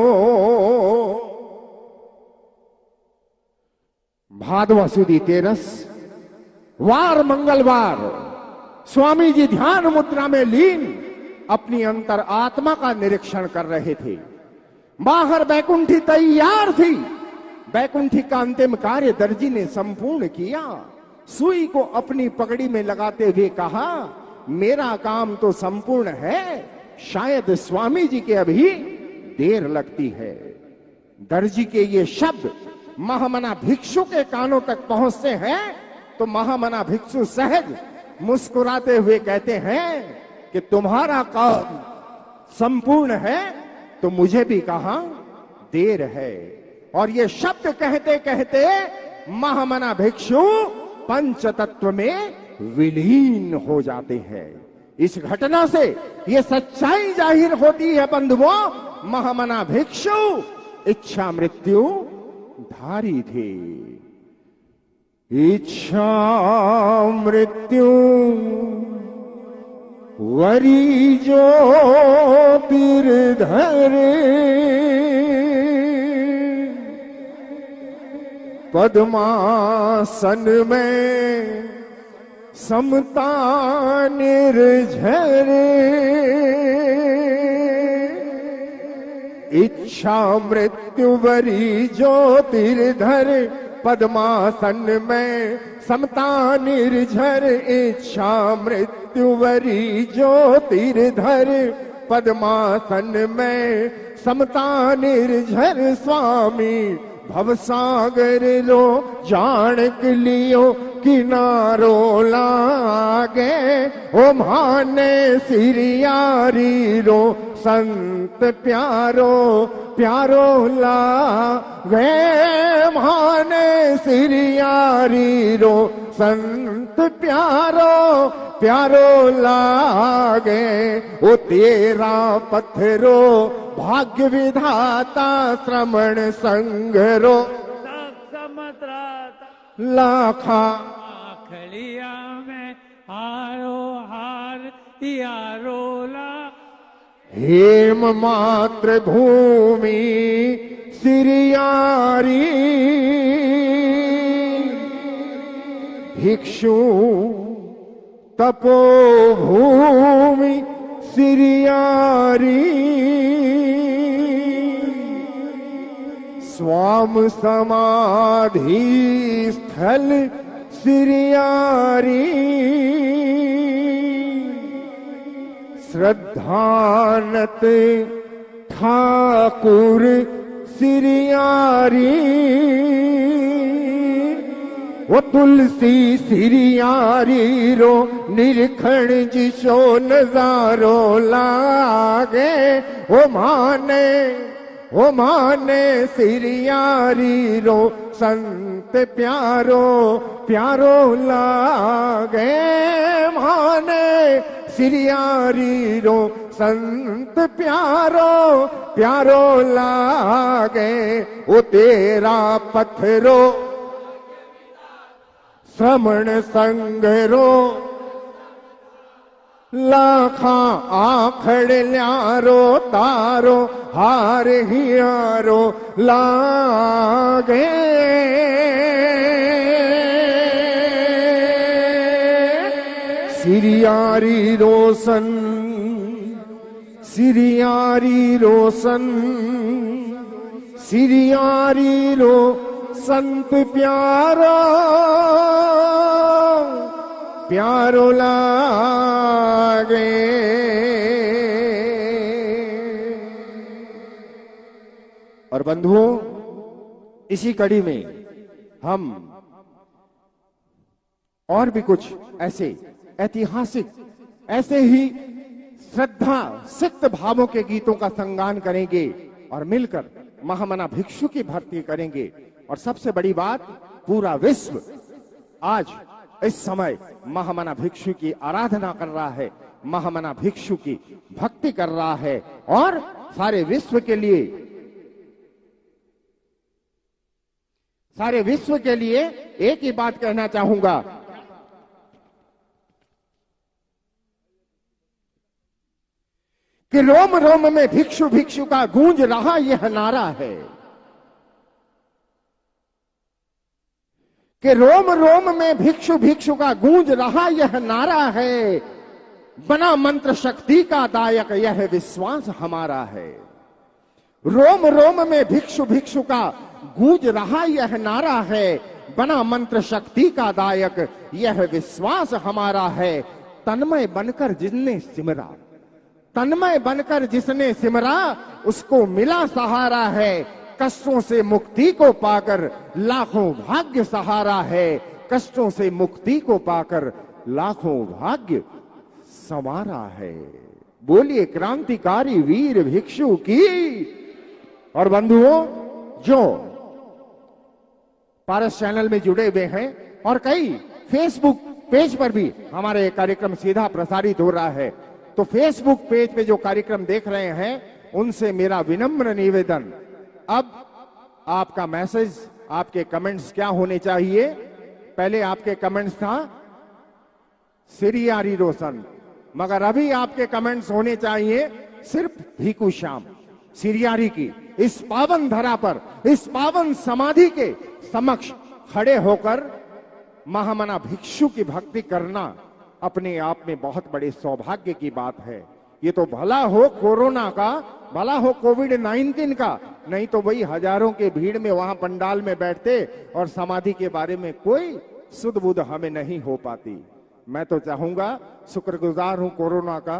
भादवा सुदी 13 वार मंगलवार स्वामी जी ध्यान मुद्रा में लीन अपनी अंतर आत्मा का निरीक्षण कर रहे थे। बाहर बैकुंठी तैयार थी। बैकुंठी का अंतिम कार्य दर्जी ने संपूर्ण किया। सुई को अपनी पगड़ी में लगाते हुए कहा, मेरा काम तो संपूर्ण है, शायद स्वामी जी के अभी देर लगती है। दर्जी के ये शब्द महामना भिक्षु के कानों तक पहुंचते हैं तो महामना भिक्षु सहज मुस्कुराते हुए कहते हैं कि तुम्हारा काम संपूर्ण है तो मुझे भी कहां देर है। और ये शब्द कहते कहते महामना भिक्षु पंच तत्व में विलीन हो जाते हैं। इस घटना से ये सच्चाई जाहिर होती है बंधुओं, महामना भिक्षु इच्छा मृत्यु धारी थे। इच्छा मृत्यु वरी जो धरे, पद्मासन में समता निर्झरे। इच्छा मृत्यु वरी ज्योतिर्धर, पद्मासन में समता निर्झर। इच्छा मृत्यु वरी ज्योतिर्धर, पद्मासन में समता निर्झर। स्वामी भवसागर रो जानक लियो किनारो लागे। ओ माने सिरियारी रो संत प्यारो प्यारो लागे। माने सिरियारी रो संत प्यारो प्यारो लागे। ओ तेरा पत्थरो भाग्य विधाता, श्रमण संगरो लाखा। खलिया में हारो हार यारो ला। हेम मात्र भूमि सिरियारी, भिक्षु तपो भूमि सिरियारी। स्वाम समाधि स्थल सिरियारी। श्रद्धानत ठाकुर सिरियारी। वो तुलसी सिरियारी रो निरखण जिसो नजारो लागे। ओ माने सिरियारी रो संत प्यारो प्यारो लागे। माने सिरियारी रो संत प्यारो प्यारो लागे। ओ तेरा पत्थरो श्रमण संगरो, लाखा आखड़ ल्यारो तारो हार हियारो लागे। सिरियारी रोशन सिरियारी रोशन सिरियारी रो संत प्यारो प्यारो लागे। और बंधुओं, इसी कड़ी में हम और भी कुछ ऐसे ऐतिहासिक, ऐसे ही श्रद्धा सिक्त भावों के गीतों का संगान करेंगे और मिलकर महामना भिक्षु की भक्ति करेंगे। और सबसे बड़ी बात, पूरा विश्व आज इस समय महामना भिक्षु की आराधना कर रहा है, महामना भिक्षु की भक्ति कर रहा है। और सारे विश्व के लिए एक ही बात कहना चाहूंगा कि रोम रोम में भिक्षु भिक्षु का गूंज रहा यह नारा है, कि रोम रोम में भिक्षु भिक्षु का गूंज रहा यह नारा है, बना मंत्र शक्ति का दायक यह विश्वास हमारा है। रोम रोम में भिक्षु भिक्षु का गूंज रहा यह नारा है, बना मंत्र शक्ति का दायक यह विश्वास हमारा है। तन्मय बनकर जिसने सिमरा, तन्मय बनकर जिसने सिमरा, उसको मिला सहारा है। कष्टों से मुक्ति को पाकर लाखों भाग्य सहारा है, कष्टों से मुक्ति को पाकर लाखों भाग्य संवारा है। बोलिए क्रांतिकारी वीर भिक्षु की। और बंधुओं, जो पारस चैनल में जुड़े हुए हैं और कई फेसबुक पेज पर भी हमारे कार्यक्रम सीधा प्रसारित हो रहा है, तो फेसबुक पेज पे जो कार्यक्रम देख रहे हैं उनसे मेरा विनम्र निवेदन, अब आपका मैसेज, आपके कमेंट्स क्या होने चाहिए? पहले आपके कमेंट्स था सिरियारी रोशन, मगर अभी आपके कमेंट्स होने चाहिए सिर्फ भीखू श्याम। सिरियारी की इस पावन धरा पर, इस पावन समाधि के समक्ष खड़े होकर महामना भिक्षु की भक्ति करना अपने आप में बहुत बड़े सौभाग्य की बात है। ये तो भला हो कोरोना का, भला हो कोविड-19 का, नहीं तो वही हजारों के भीड़ में वहां पंडाल में बैठते और समाधि के बारे में कोई सुध बुध हमें नहीं हो पाती। मैं तो चाहूंगा, शुक्रगुजार हूं कोरोना का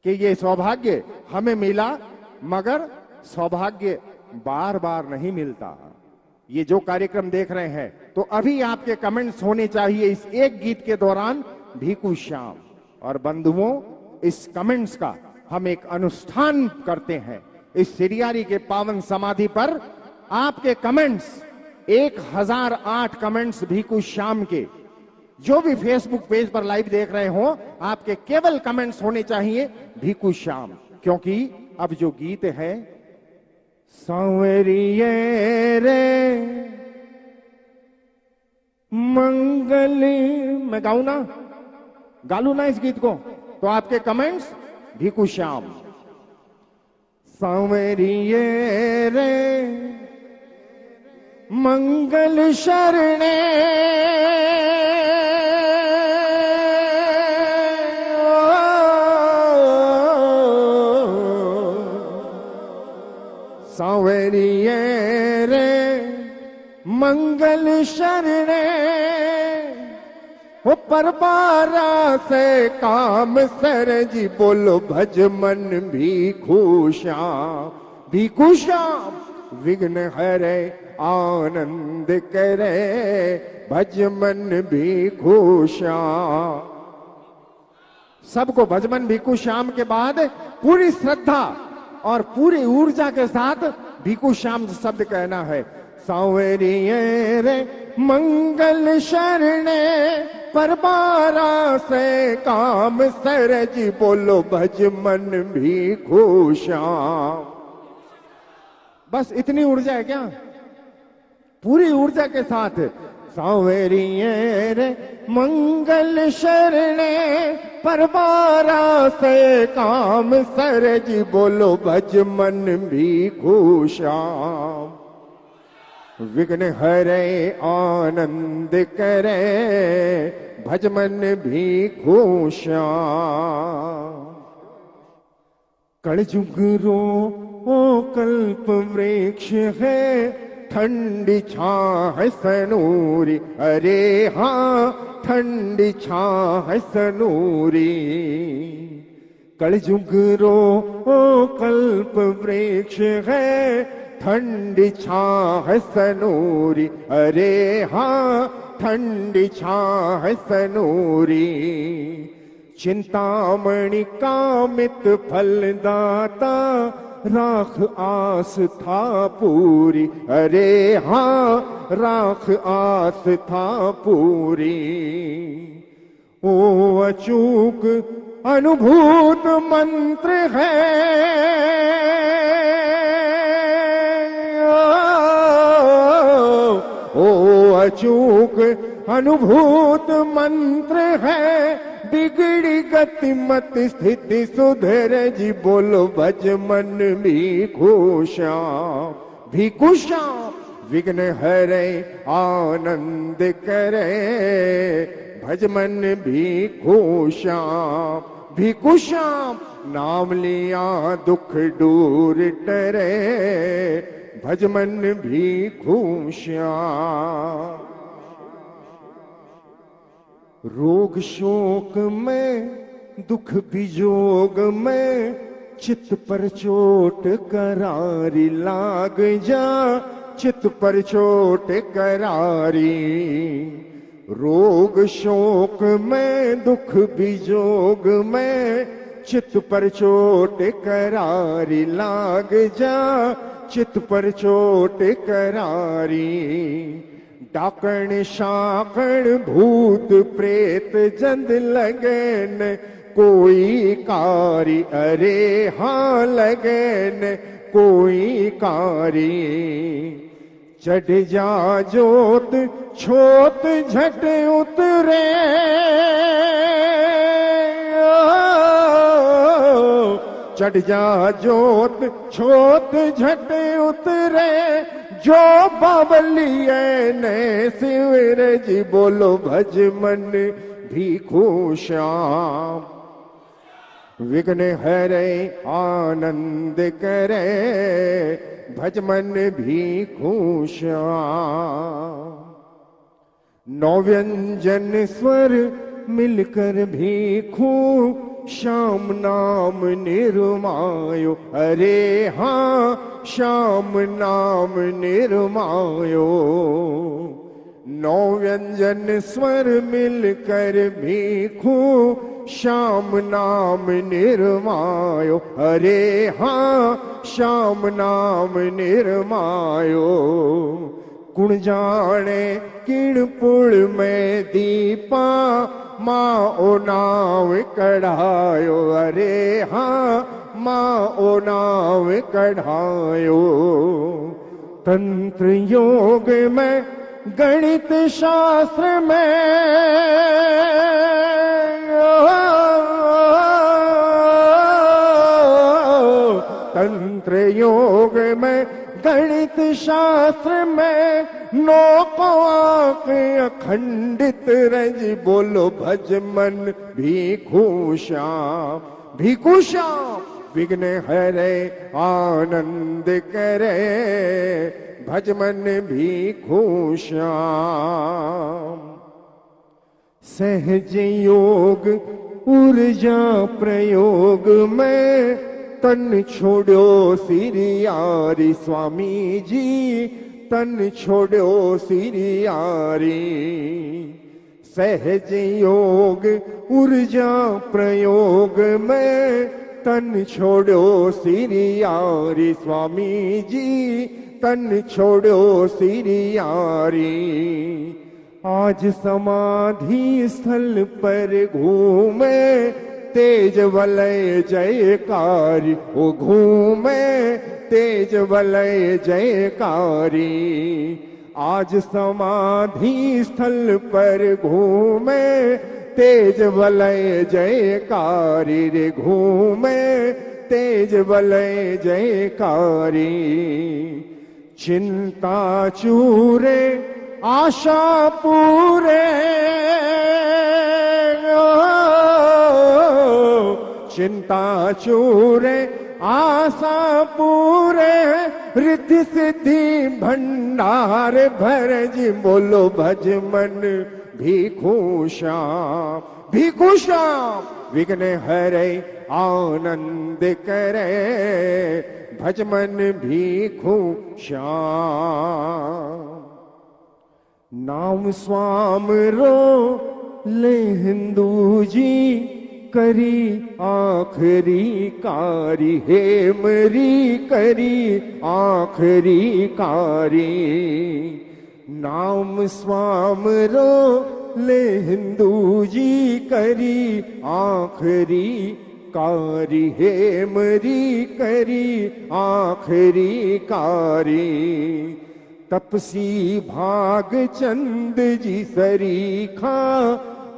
कि ये सौभाग्य हमें मिला, मगर सौभाग्य बार बार नहीं मिलता। ये जो कार्यक्रम देख रहे हैं, तो अभी आपके कमेंट्स होने चाहिए इस एक गीत के दौरान, भीखू श्याम। और बंधुओं, इस कमेंट्स का हम एक अनुष्ठान करते हैं इस सिरियारी के पावन समाधि पर। आपके कमेंट्स 1008 कमेंट्स भीखू श्याम के, जो भी फेसबुक पेज पर लाइव देख रहे हो, आपके केवल कमेंट्स होने चाहिए भीखू श्याम। क्योंकि अब जो गीत है, सांवरिये रे मंगली, मैं गाऊं ना, गालू ना इस गीत को, तो आपके कमेंट्स भीखू श्याम। सांवरिये रे मंगल शरणे, सांवरिये रे मंगल शरणे, हो परबारा से काम सर जी, बोलो भज मन भीखू श्याम। भीखू श्याम विघ्न हरे आनंद करे, भज मन भीखू श्याम। सबको भजमन भीखू श्याम के बाद पूरी श्रद्धा और पूरी ऊर्जा के साथ भीखू श्याम शब्द कहना है। सांवरिये रे मंगल शरणे, परबारा से काम सरज, बोलो भज मन भीखू श्याम। बस इतनी ऊर्जा है क्या? पूरी ऊर्जा के साथ सांवरिये रे मंगल शरणे, परबारा से काम सरज, बोलो भज मन भीखू श्याम। विघ्न हरे आनंद करे, भज मन भीखू श्याम। कलयुग रो ओ कल्प वृक्ष है, ठंडी छां है सनूरी, अरे हाँ ठंडी छां है सनूरी। कलयुग रो कल्प वृक्ष है, ठंडी छां है सनूरी, अरे हाँ ठंडी छां है सनूरी। चिंतामणि कामित फलदाता, राख आस था पूरी, अरे हाँ राख आस था पूरी। ओ अचूक अनुभूत मंत्र है, ओ अचूक अनुभूत मंत्र है। बिगड़ी गति मत स्थिति सुधर जी, बोलो भज मन भी खुशा विघ्न हरे आनंद करे। भज मन भी खुशा नाम लिया दुख दूर टरे। भज मन भी खुशा। रोग शोक में दुख विजोग में, चित्त पर चोट करारी लाग जा, चित्त पर चोट करारी। रोग शोक में दुख विजोग में, चित्त पर चोट करारी लाग जा, चित्त पर चोट करारी। डाकण शाकण भूत प्रेत जंद लगन, कोई कारी, अरे हाँ लगन कोई कारी। चढ़ जा जोत छोत झट उतरे, चढ़ जा जोत छोत झट उतरे। जो बावलिए ने शिवर जी, बोलो भज मन भी खुशाम। विघ्न हरे आनंद करे, भज मन भी खुशाम। नौ व्यंजन स्वर मिलकर भी श्याम नाम निर्मायो, अरे हाँ श्याम नाम निर्मायो। नौ व्यंजन स्वर मिलकर भीखू श्याम नाम निर्मायो, अरे हाँ श्याम नाम निर्मायो। गुण जाने किण पुण में दीपा, माँ ओ नाव कढ़ायो, अरे हाँ माँ ओ नाव कढ़ायो। तंत्र योग में गणित शास्त्र में, तंत्र योग में गणित शास्त्र में, नौ को आंख अखंडित रज, बोलो भज मन भिखु श्याम। विघ्न हरे आनंद करे, भज मन भिखु श्याम। सहज योग ऊर्जा प्रयोग में, तन छोड़ो सिरियारी स्वामी जी, तन छोड़ो सिरियारी। सहज योग ऊर्जा प्रयोग में, तन छोड़ो सिरियारी स्वामी जी, तन छोड़ो सिरियारी। आज समाधि स्थल पर घूमे, तेज वलय जयकारी ओ घूमे, तेज वलय जयकारी। आज समाधि स्थल पर घूमे, तेज वलय जयकारी रे घूमे, तेज वलय जयकारी। चिंता चूरे आशा पूरे, चिंता चूरे आशा पूरे, रिद्धि सिद्धि भंडार भरज, बोलो भज मन भिखु श्याम। भिखु श्याम विघ्न हरे आनंद करे, भज मन भिखु श्याम। नाम स्वाम रो ले हिंदू जी, करी आखरी कारी, हे मरी करी आखरी कारी। नाम स्वाम रो ले हिंदू जी, करी आखरी कारी, हे मरी करी आखरी कारी। तपसी भाग चंद जी सरीखा,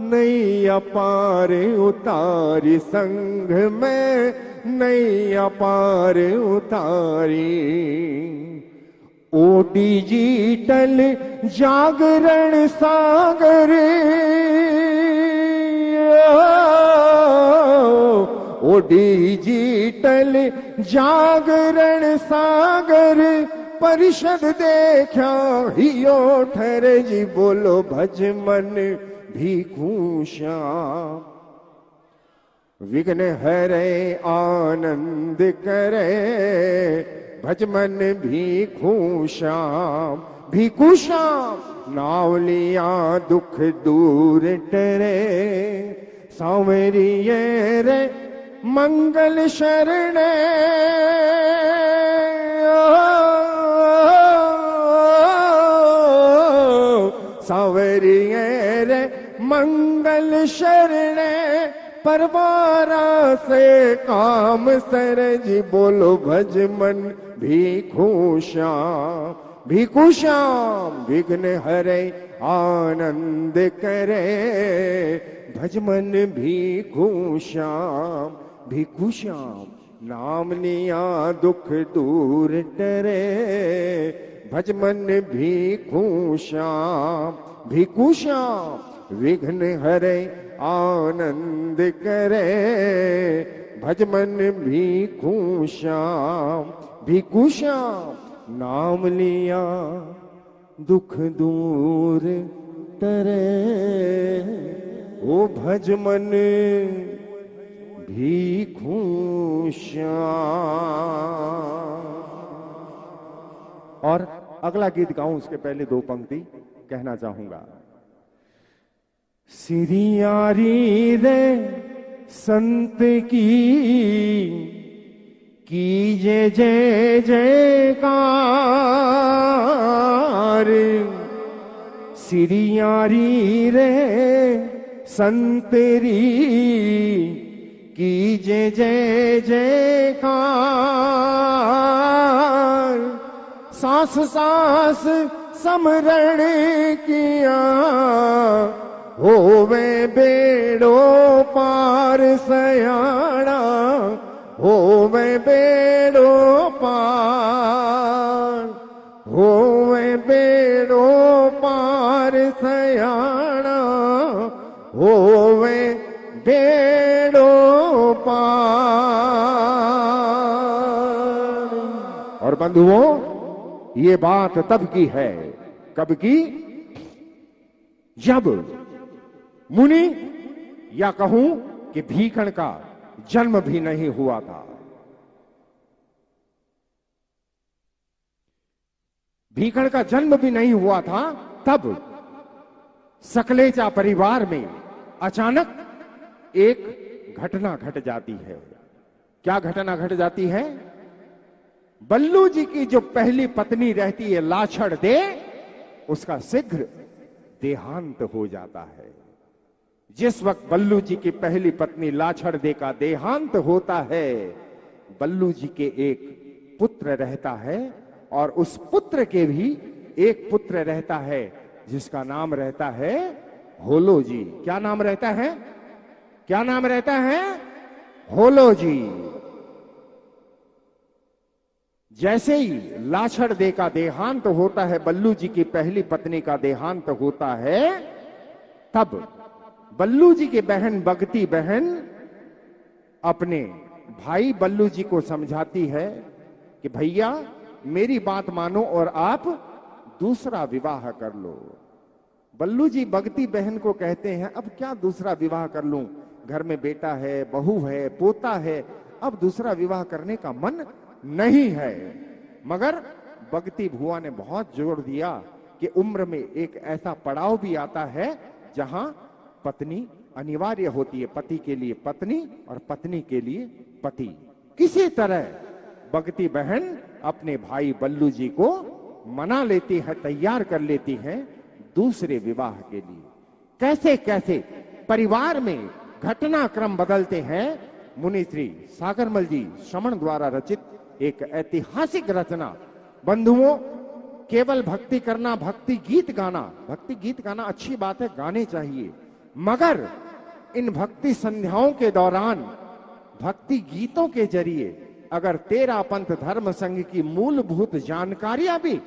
नैया पार उतारी, संघ में नैया पार उतारी। डिजिटल जागरण सागर, डिजिटल जागरण सागर, परिषद देखा हियो ठहरे जी, बोलो भज मन भिखु श्याम। विघ्न हरे आनंद करे, भज मन भिखु श्याम। भिखु श्याम नाव लिया दुख दूर टरे, सांवरिये रे मंगल शरणे। सांवरिये रे मंगल शरणे, परवारा से काम सरज, बोलो भज मन भिखु श्याम। भिखु श्याम विघ्न हरे आनंद करे, भज मन भिखु श्याम। भिखु श्याम नाम लिया दुख दूर टरे, भज मन भिखु श्याम। भिखु श्याम विघ्न हरे आनंद करे, भज मन भिखु श्याम। भिखु श्याम नाम लिया दुख दूर टरे, ओ भज मन भिखु श्याम। और अगला गीत गाऊं उसके पहले दो पंक्ति कहना चाहूंगा। सिरियारी रे संत की कीजे जय जयकार, सिरियारी रे संतरी कीजे जय जयकार। सांस सांस समरण किया, होवे बेड़ो पार सयाना, होवे बेड़ो पार, होवे बेड़ो पार सयाना, होवे बेड़ो पार। और बंधुओं, ये बात तब की है, कब की? जब मुनि या कहूं कि भीखण का जन्म भी नहीं हुआ था। भीखण का जन्म भी नहीं हुआ था, तब सकलेचा परिवार में अचानक एक घटना घट जाती है। क्या घटना घट जाती है? बल्लू जी की जो पहली पत्नी रहती है लाछड़ दे, उसका शीघ्र देहांत हो जाता है। जिस वक्त बल्लू जी की पहली पत्नी लाछड़ दे का देहांत होता है, बल्लू जी के एक पुत्र रहता है, और उस पुत्र के भी एक पुत्र रहता है जिसका नाम रहता है होलो जी। क्या नाम रहता है? क्या नाम रहता है? होलो जी। जैसे ही लाछड़ दे का देहांत होता है, बल्लू जी की पहली पत्नी का देहांत होता है, तब बल्लू जी की बहन बगती बहन अपने भाई बल्लू जी को समझाती है कि भैया, मेरी बात मानो और आप दूसरा विवाह कर लो। बल्लू जी भगती बहन को कहते हैं, अब क्या दूसरा विवाह कर लूं, घर में बेटा है, बहू है, पोता है, अब दूसरा विवाह करने का मन नहीं है। मगर भगती भुआ ने बहुत जोर दिया कि उम्र में एक ऐसा पड़ाव भी आता है जहां पत्नी अनिवार्य होती है, पति के लिए पत्नी और पत्नी के लिए पति। किसी तरह भगती बहन अपने भाई बल्लू जी को मना लेती है, तैयार कर लेती है दूसरे विवाह के लिए। कैसे कैसे परिवार में घटनाक्रम बदलते हैं। मुनि श्री सागरमल जी श्रमण द्वारा रचित एक ऐतिहासिक रचना। बंधुओं, केवल भक्ति करना, भक्ति गीत गाना अच्छी बात है, गाने चाहिए, मगर इन भक्ति संध्याओं के दौरान भक्ति गीतों के जरिए अगर तेरा पंथ धर्म संघ की मूलभूत जानकारियां भी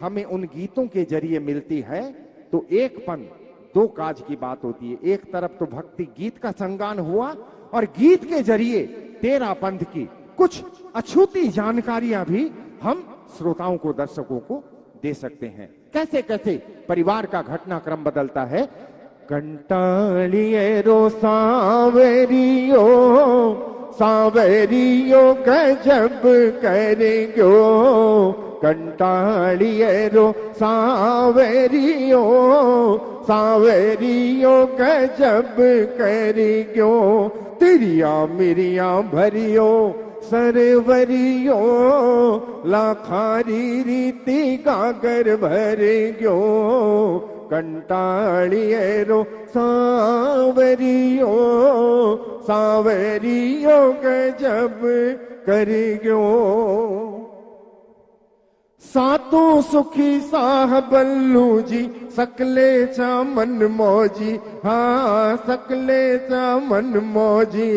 हमें उन गीतों के जरिए मिलती है तो एक पन दो काज की बात होती है। एक तरफ तो भक्ति गीत का संगान हुआ और गीत के जरिए तेरा पंथ की कुछ अछूती जानकारियां भी हम श्रोताओं को, दर्शकों को दे सकते हैं। कैसे कैसे परिवार का घटनाक्रम बदलता है। कंटालिए रो सांवरियो, सांवरियो गजब करेगो, कंटालिए रो सांवरियो, सांवरियो गजब करेगो, तिरिया मिरिया भरियो सरवरियो, लाखारी रीति गागर भरे गयो, कंटालिए रो सांवरियो, सांवरियो गजब करे गयो। सातों सुखी साह बल्लू जी, सकले चा मन मौजी, हाँ सकले चा मन मौजी।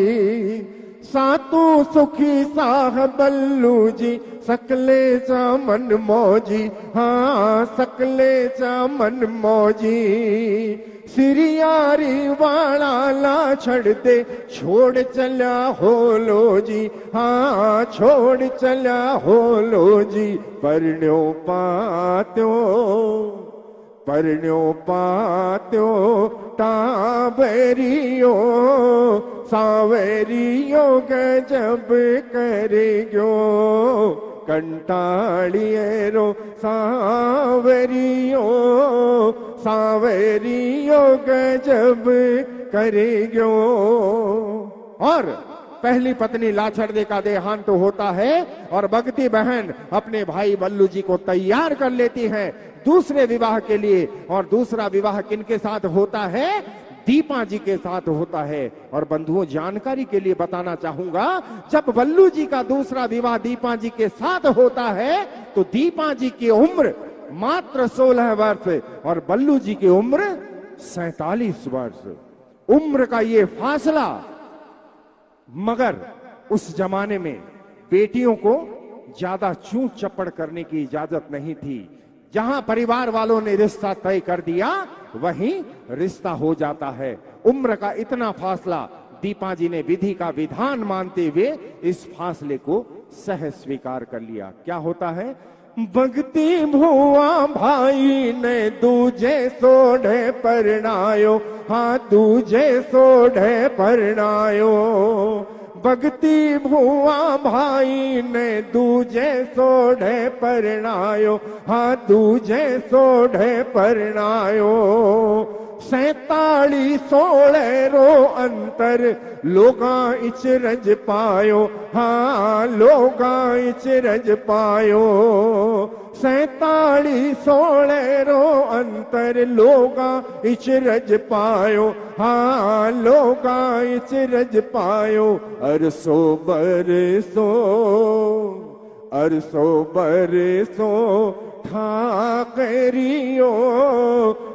सातों सुखी साह बल्लू जी, सकले चा मन मौजी, हाँ सकले चा मन मौजी। सिरियारी वाला ला छड़ दे, छोड़ चला होलो जी, हाँ छोड़ चला होलो जी। परण्यो पात्यो, परण्यो पात्यो टाबरियो, सांवरियो गजब करेगो, कंटालिए रो सांवरियो, सांवरियो गजब करेगो। और पहली पत्नी लाछड़दे का देहांत होता है और भगती बहन अपने भाई बल्लू जी को तैयार कर लेती है दूसरे विवाह के लिए। और दूसरा विवाह किनके साथ होता है? दीपा जी के साथ होता है। और बंधुओं, जानकारी के लिए बताना चाहूंगा, जब बल्लू जी का दूसरा विवाह दीपा जी के साथ होता है तो दीपा जी की उम्र मात्र 16 वर्ष और बल्लू जी की उम्र 47 वर्ष। उम्र का ये फासला, मगर उस जमाने में बेटियों को ज्यादा चूं चपड़ करने की इजाजत नहीं थी। जहां परिवार वालों ने रिश्ता तय कर दिया वहीं रिश्ता हो जाता है। उम्र का इतना फासला दीपा जी ने विधि का विधान मानते हुए इस फासले को सह स्वीकार कर लिया। क्या होता है? भगती भुआ भाई ने दूजे सोढ़े परणायो, हाँ दूजे सोढ़े परणायो। भगती भुआ भाई ने दूजे सोढ़े परणायो, हाँ दूजे सोढ़े परणायो। 47 16 रो अंतर लोगा इच रज पायो, हाँ लोगा इच रज पायो। 47 16 रो अंतर लोगा इच रज पायो, हाँ लोगा इच रज पायो। अरसो बरसो, अरसो बरसो ठाकरियो,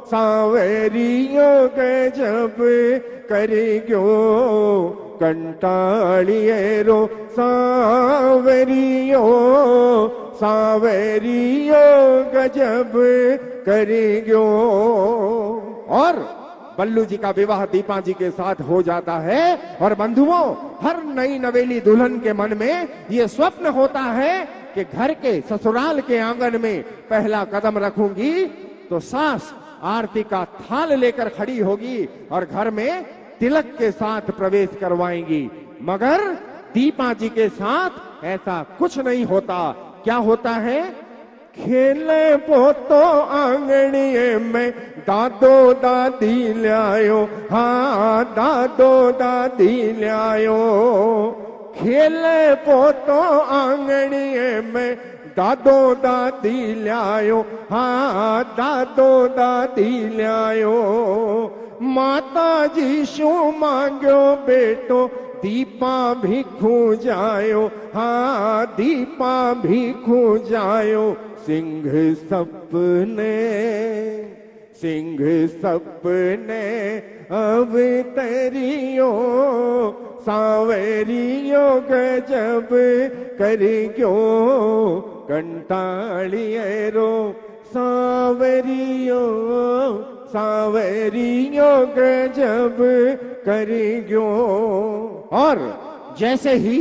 सांवरियो गजब करेगो, कंटालिए रो सांवरियो, सांवरियो गजब करेगो। और बल्लू जी का विवाह दीपा जी के साथ हो जाता है। और बंधुओं, हर नई नवेली दुल्हन के मन में ये स्वप्न होता है कि घर के ससुराल के आंगन में पहला कदम रखूंगी तो सास आरती का थाल लेकर खड़ी होगी और घर में तिलक के साथ प्रवेश करवाएंगी। मगर दीपा जी के साथ ऐसा कुछ नहीं होता। क्या होता है? खेले पोतो आंगणीए में दादो दादी लायो, हाँ दादो दादी लायो। खेले पोतो आंगणीए में दादो दादी लायो, हाँ दादो दादी लायो। माता जी शू मांग्यो बेटो दीपा भिखू जायो, हाँ दीपा भिखू जायो। सिंह सपने अब तरियो, सावरियो गजब करियो। कंटालियरो सावरियो, सावरियो गजब करियो। और जैसे ही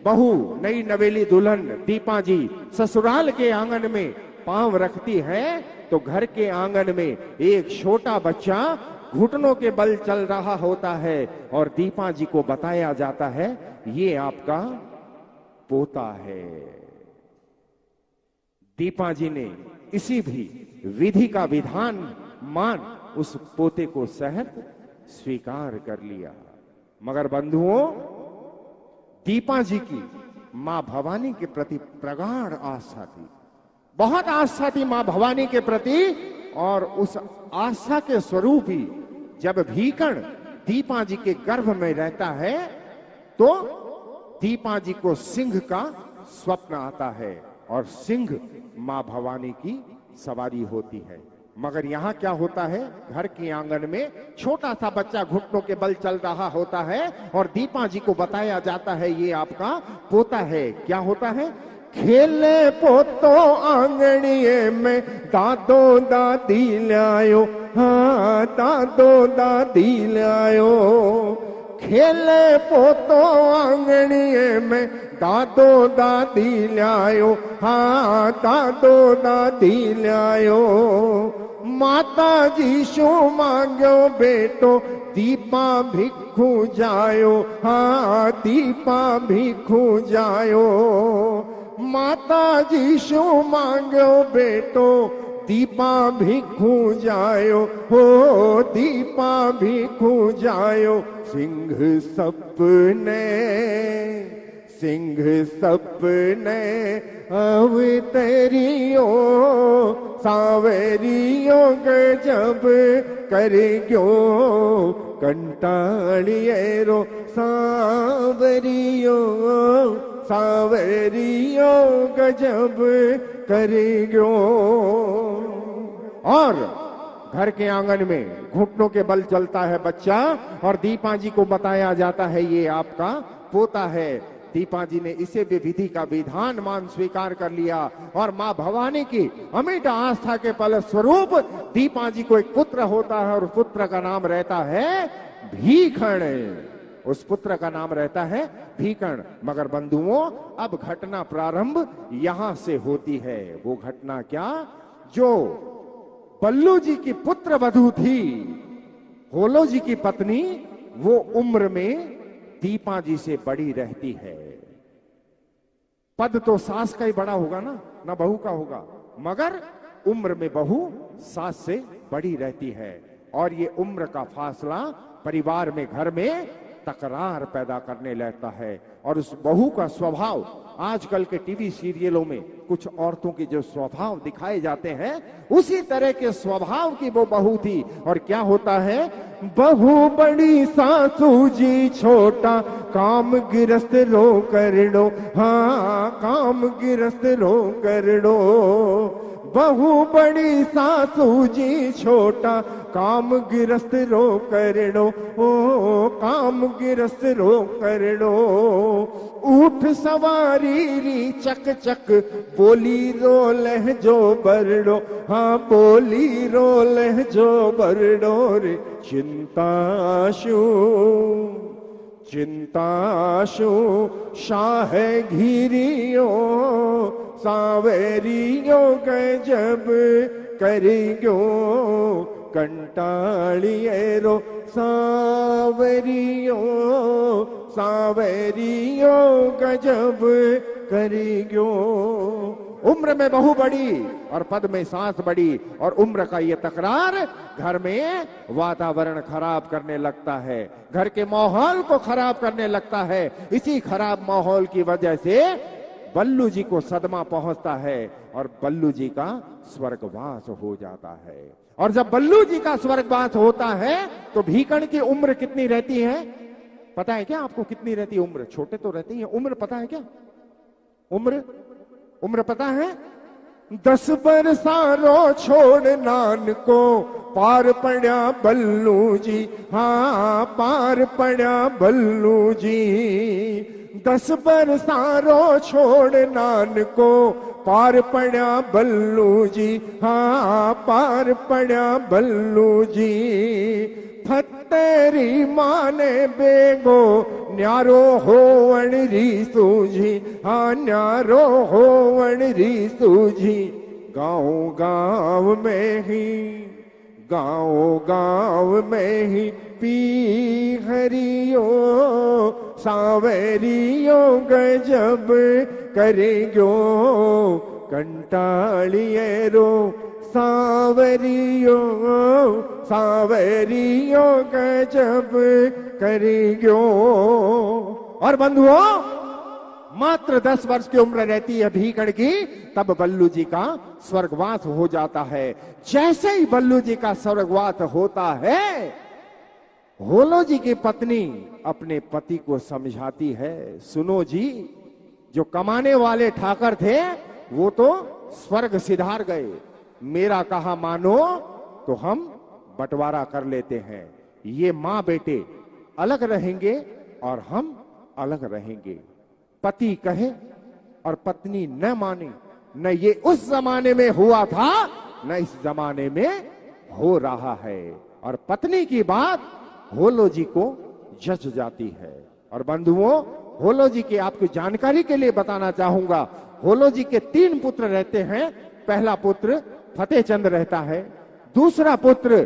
बहू नई नवेली दुल्हन दीपा जी ससुराल के आंगन में पांव रखती है तो घर के आंगन में एक छोटा बच्चा घुटनों के बल चल रहा होता है और दीपा जी को बताया जाता है ये आपका पोता है। दीपा जी ने इसी भी विधि का विधान मान उस पोते को सहर्ष स्वीकार कर लिया। मगर बंधुओं, दीपा जी की मां भवानी के प्रति प्रगाढ़ आस्था थी, बहुत आस्था थी मां भवानी के प्रति। और उस आस्था के स्वरूप ही जब भीकण दीपा जी के गर्भ में रहता है तो दीपा जी को सिंह का स्वप्न आता है और सिंह मां भवानी की सवारी होती है। मगर यहां क्या होता है? घर के आंगन में छोटा सा बच्चा घुटनों के बल चल रहा होता है और दीपा जी को बताया जाता है ये आपका पोता है। क्या होता है? खेले पोतो आंगणीए में दादो दादी लायो, हाँ दादो दादी लायो। खेले पोतो आंगणीए में दादो दादी लायो, हाँ दादो दादी लायो। माता जी शू मांग्यो बेटो दीपा भिखू जायो, हाँ दीपा भिखू जायो। माता जी शू मांग्यो बेटो दीपा भिखू जायो, हो दीपा भिखू जायो। सिंह सपने अवतरियो, सावरियो गजब करियो। कंटालियरो सावरियो, सावरियो गजब करियो। और घर के आंगन में घुटनों के बल चलता है बच्चा और दीपा जी को बताया जाता है ये आपका पोता है। दीपा जी ने इसे भी विधि का विधान मान स्वीकार कर लिया और मां भवानी की अमिट आस्था के फल स्वरूप दीपा जी को एक पुत्र होता है और पुत्र का नाम रहता है भीखण। उस पुत्र का नाम रहता है भीखण। मगर बंधुओं, अब घटना प्रारंभ यहां से होती है। वो घटना क्या? जो बल्लू जी की पुत्र वधू थी, होलो जी की पत्नी, वो उम्र में दीपा जी से बड़ी रहती है। पद तो सास का ही बड़ा होगा ना बहू का होगा, मगर उम्र में बहू सास से बड़ी रहती है। और ये उम्र का फासला परिवार में, घर में तकरार पैदा करने लगता है। और उस बहू का स्वभाव, आजकल के टीवी सीरियलों में कुछ औरतों के जो स्वभाव दिखाए जाते हैं, उसी तरह के स्वभाव की वो बहू थी। और क्या होता है? बहू बड़ी सासू जी छोटा, काम गिरस्त रो कर दो, हाँ काम गिरस्त रो कर दो। बहू बड़ी सासू जी छोटा, काम गिरस्त रो कर दो, ओ काम गिरस्त रो कर दो। ऊठ सवारी री चक चक, बोली रो लहजो बरडो, हाँ बोली रो लहजो बरडो रे। चिंता शू चिंताशु शाह घिरियो सावेरियो गजब करियो कंटालिएरो सावेरियो सावेरियो गजब करियो। उम्र में बहू बड़ी और पद में सांस बड़ी, और उम्र का ये तकरार घर में वातावरण खराब करने लगता है, घर के माहौल को खराब करने लगता है। इसी खराब माहौल की वजह से बल्लू जी को सदमा पहुंचता है और बल्लू जी का स्वर्गवास हो जाता है। और जब बल्लू जी का स्वर्गवास होता है तो भीकण की उम्र कितनी रहती है पता है क्या आपको? कितनी रहती है उम्र? छोटे तो रहते ही है, उम्र पता है क्या? उम्र पता है? 10 बरसारो छोड़ नान को पार पड़ा बल्लू जी, हाँ पार पड़ा बल्लू जी। 10 बरसारो छोड़ नान को पार पड़ा बल्लू जी, हाँ पार पड़ा बल्लू जी। फतेरी माने बेगो न्यारो होवण री सूझी, हाँ न्यारो होवण री सूझी। गाँव गाँव में ही पी हरियो सावेरियो गजब करेगो कंटालिएरो सावरियो सावरियो गजब करियो। और बंधुओं, मात्र 10 वर्ष की उम्र रहती है भीकण की, तब बल्लू जी का स्वर्गवास हो जाता है। जैसे ही बल्लू जी का स्वर्गवास होता है, होलो जी की पत्नी अपने पति को समझाती है, सुनो जी, जो कमाने वाले ठाकर थे वो तो स्वर्ग सिधार गए, मेरा कहा मानो तो हम बंटवारा कर लेते हैं। ये मां बेटे अलग रहेंगे और हम अलग रहेंगे। पति कहे और पत्नी न माने, न ये उस जमाने में हुआ था न इस जमाने में हो रहा है। और पत्नी की बात होलो जी को जच जाती है। और बंधुओं, होलो जी की आपकी जानकारी के लिए बताना चाहूंगा, होलो जी के 3 पुत्र रहते हैं। पहला पुत्र फतेहचंद रहता है, दूसरा पुत्र